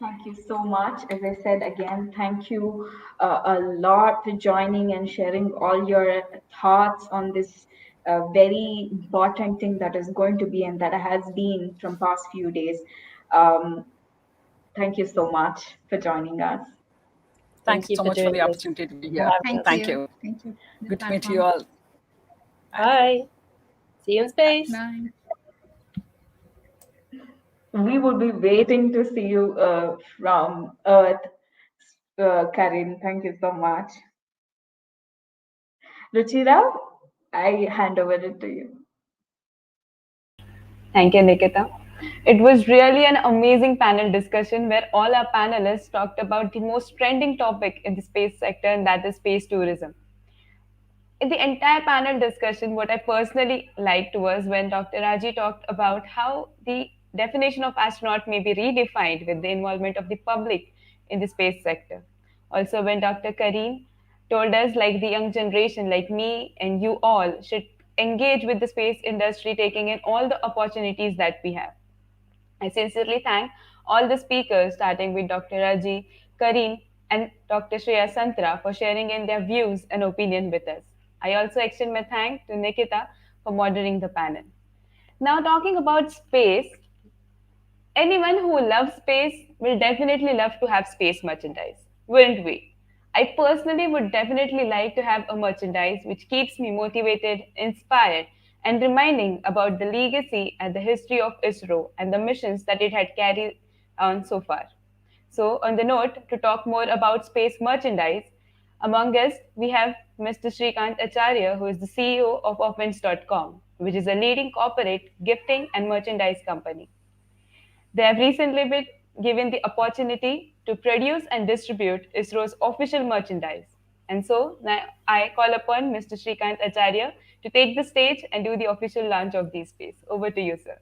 Thank you so much. As I said again, thank you a lot for joining and sharing all your thoughts on this a very important thing that is going to be and that has been from past few days. Thank you so much for joining us. Thank you you so for much for doing the this. opportunity to be For here. having Thank us. Thank you. you. Thank you for the Good to meet you platform. all. Bye. See you in space. Bye. We would be waiting to see you from Earth. Karin, thank you so much. Ruchira, I hand over it to you. Thank you, Nikita. It was really an amazing panel discussion where all our panelists talked about the most trending topic in the space sector, and that is space tourism. In the entire panel discussion, what I personally liked was when Dr. Raji talked about how the definition of astronaut may be redefined with the involvement of the public in the space sector. Also, when Dr. Karin told us, like the young generation, like me and you all, should engage with the space industry, taking in all the opportunities that we have. I sincerely thank all the speakers, starting with Dr. Raji, Karin, and Dr. Shreya Santra for sharing in their views and opinion with us. I also extend my thanks to Nikita for moderating the panel. Now, talking about space, anyone who loves space will definitely love to have space merchandise, wouldn't we? I personally would definitely like to have a merchandise which keeps me motivated, inspired, and reminding about the legacy and the history of ISRO and the missions that it had carried on so far. So, on the note, to talk more about space merchandise, among us we have Mr. Srikant Acharya, who is the CEO of Offense.com, which is a leading corporate gifting and merchandise company. They have recently been given the opportunity to produce and distribute ISRO's official merchandise. And so now I call upon Mr. Srikant Acharya to take the stage and do the official launch of these space. Over to you, sir.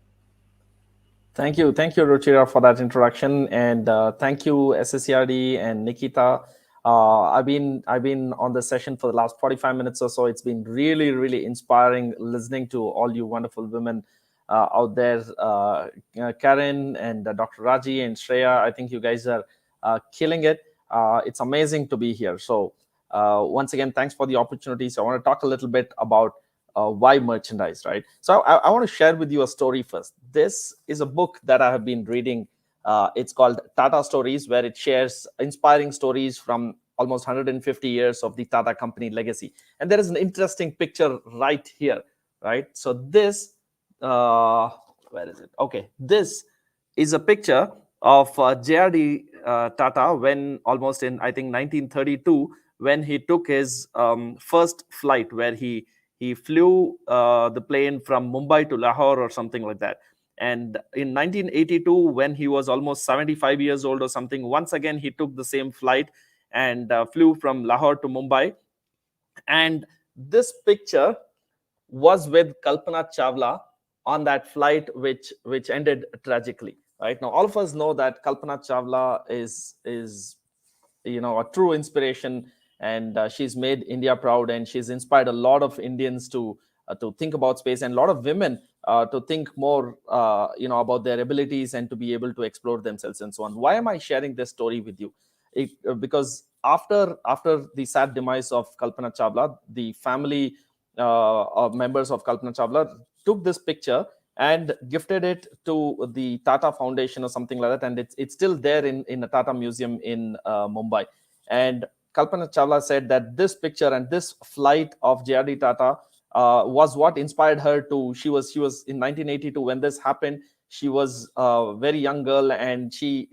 Thank you, Ruchira, for that introduction, and thank you, SSERD and Nikita. I've been on the session for the last 45 minutes or so. It's been really, really inspiring listening to all you wonderful women out there, Karin and Dr. Raji and Shreya. I think you guys are killing it. It's amazing to be here. So once again, thanks for the opportunity. So I want to talk a little bit about why merchandise, right? So I want to share with you a story first. This is a book that I have been reading. It's called Tata Stories, where it shares inspiring stories from almost 150 years of the Tata company legacy. And there is an interesting picture right here, right? So this, where is it? Okay, this is a picture of JRD Tata when almost in, I think, 1932, when he took his first flight, where he flew the plane from Mumbai to Lahore or something like that. And in 1982, when he was almost 75 years old or something, once again, he took the same flight and flew from Lahore to Mumbai. And this picture was with Kalpana Chawla on that flight, which ended tragically. Right now, all of us know that Kalpana Chawla is a true inspiration, and she's made India proud, and she's inspired a lot of Indians to think about space, and a lot of women to think more about their abilities and to be able to explore themselves and so on. Why am I sharing this story with you? Because after the sad demise of Kalpana Chawla, the family of members of Kalpana Chawla took this picture and gifted it to the Tata Foundation or something like that, and it's still there in a Tata museum in Mumbai. And Kalpana Chawla said that this picture and this flight of JRD Tata was what inspired her to. She was in 1982 when this happened. She was a very young girl, and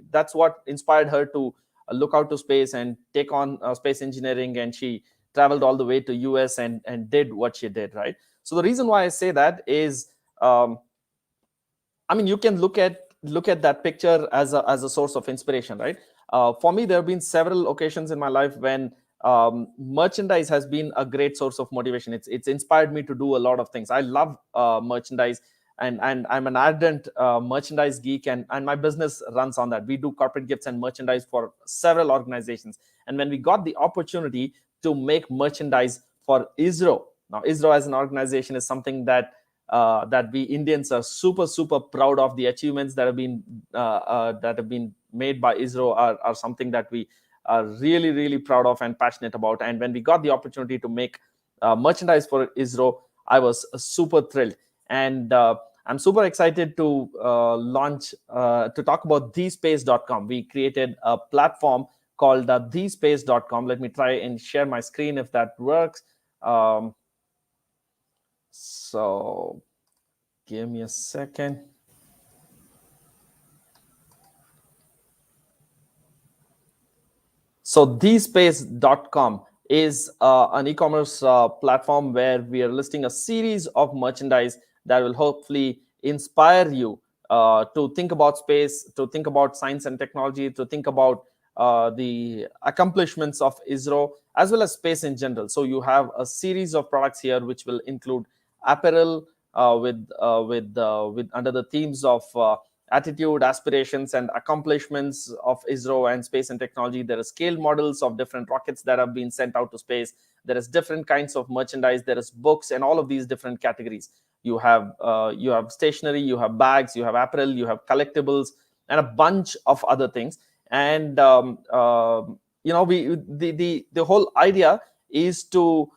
that's what inspired her to look out to space and take on space engineering. And she traveled all the way to US and did what she did, right? So the reason why I say that is, I mean, you can look at that picture as a source of inspiration, right? For me, there have been several occasions in my life when merchandise has been a great source of motivation. It's inspired me to do a lot of things. I love merchandise, and I'm an ardent merchandise geek, and my business runs on that. We do corporate gifts and merchandise for several organizations. And when we got the opportunity to make merchandise for ISRO, now ISRO as an organization is something that we Indians are super proud of. The achievements that have been made by ISRO are something that we are really proud of and passionate about. And when we got the opportunity to make merchandise for ISRO, I was super thrilled. And I'm super excited to launch, to talk about thespace.com. We created a platform called thespace.com. Let me try and share my screen if that works. So give me a second. So thespace.com is an e-commerce platform where we are listing a series of merchandise that will hopefully inspire you to think about space, to think about science and technology, to think about the accomplishments of ISRO, as well as space in general. So you have a series of products here which will include apparel with under the themes of attitude, aspirations, and accomplishments of ISRO and space and technology. There are scale models of different rockets that have been sent out to space. There is different kinds of merchandise. There is books and all of these different categories. You have stationery, you have bags, you have apparel, you have collectibles, and a bunch of other things. And the whole idea is to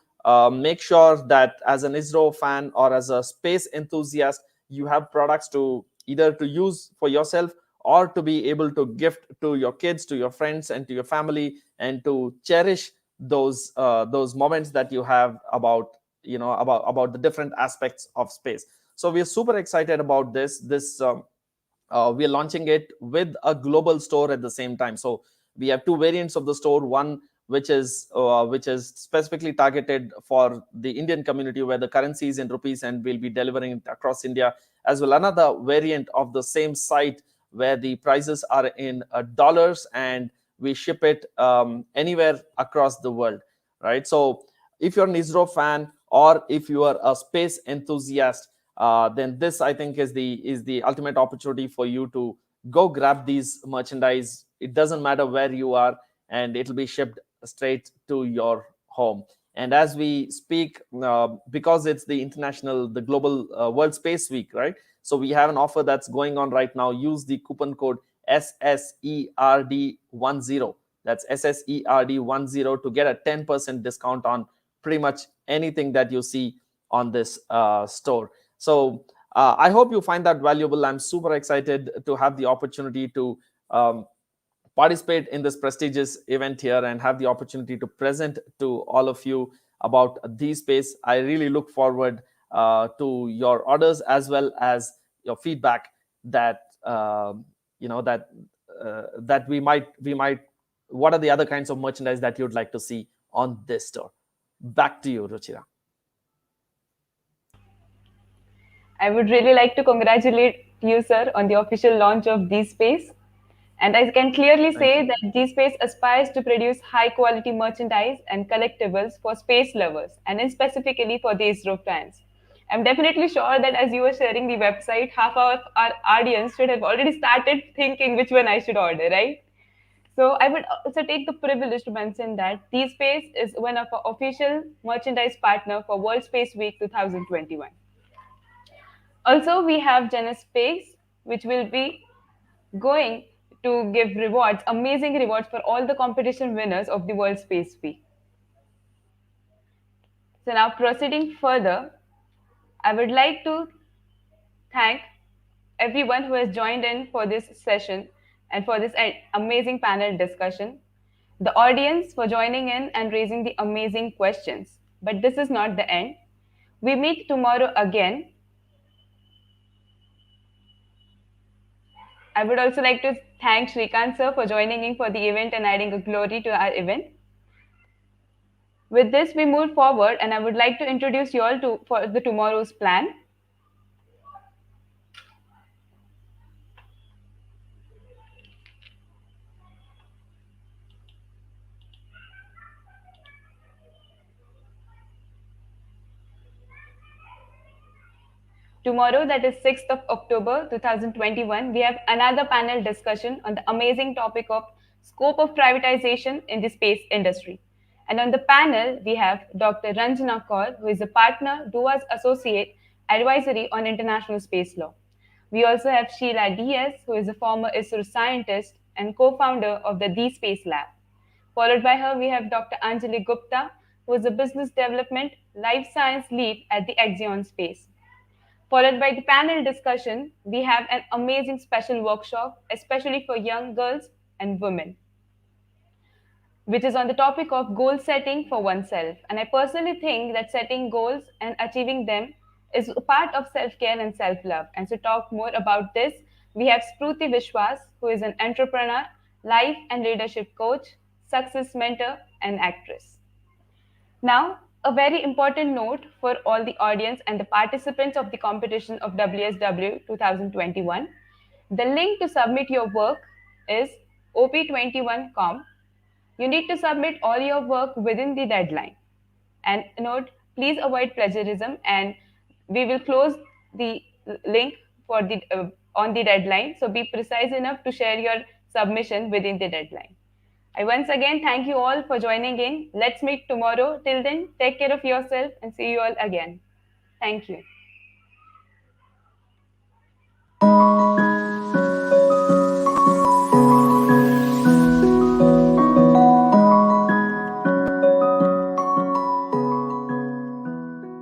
make sure that as an ISRO fan or as a space enthusiast, you have products to either to use for yourself or to be able to gift to your kids, to your friends, and to your family, and to cherish those moments that you have about the different aspects of space. So we are super excited about this. We are launching it with a global store at the same time. So we have two variants of the store. One which is specifically targeted for the Indian community, where the currency is in rupees, and we'll be delivering it across India, as well another variant of the same site where the prices are in dollars, and we ship it anywhere across the world, right? So if you're an ISRO fan or if you are a space enthusiast, then this, I think, is the ultimate opportunity for you to go grab these merchandise. It doesn't matter where you are, and it'll be shipped straight to your home. And as we speak, because it's the global World Space Week, right? So we have an offer that's going on right now. Use the coupon code SSERD10. That's SSERD10 to get a 10% discount on pretty much anything that you see on this store. So I hope you find that valuable. I'm super excited to have the opportunity to participate in this prestigious event here and have the opportunity to present to all of you about thespace. I really look forward to your orders as well as your feedback that that we might what are the other kinds of merchandise that you'd like to see on this store. Back to you, Ruchira. I would really like to congratulate you, sir, on the official launch of thespace. And I can clearly say that thespace aspires to produce high-quality merchandise and collectibles for space lovers, and then specifically for the ISRO fans. I'm definitely sure that as you were sharing the website, half of our audience should have already started thinking which one I should order, right? So I would also take the privilege to mention that thespace is one of our official merchandise partner for World Space Week 2021. Also, we have Genesis Space, which will be going to give rewards, amazing rewards for all the competition winners of the World Space Week. So now proceeding further, I would like to thank everyone who has joined in for this session and for this amazing panel discussion, the audience for joining in and raising the amazing questions. But this is not the end. We meet tomorrow again. I would also like to thank Shrikant sir for joining in for the event and adding a glory to our event. With this, we move forward, and I would like to introduce you all for the tomorrow's plan. Tomorrow, that is 6th of October 2021, we have another panel discussion on the amazing topic of scope of privatization in the space industry. And on the panel, we have Dr. Ranjana Kaur, who is a partner, DUA's Associate Advisory on International Space Law. We also have Sheila Diaz, who is a former ISRO scientist and co-founder of the thespace Lab. Followed by her, we have Dr. Anjali Gupta, who is a business development life science lead at the Axion Space. Followed by the panel discussion, we have an amazing special workshop, especially for young girls and women, which is on the topic of goal setting for oneself. And I personally think that setting goals and achieving them is a part of self care and self love. And to talk more about this, we have Spruti Vishwas, who is an entrepreneur, life and leadership coach, success mentor, and actress. Now, a very important note for all the audience and the participants of the competition of WSW 2021. The link to submit your work is op21.com. You need to submit all your work within the deadline. And note, please avoid plagiarism, and we will close the link for the on the deadline. So be precise enough to share your submission within the deadline. I once again thank you all for joining in. Let's meet tomorrow. Till then, take care of yourself and see you all again. Thank you.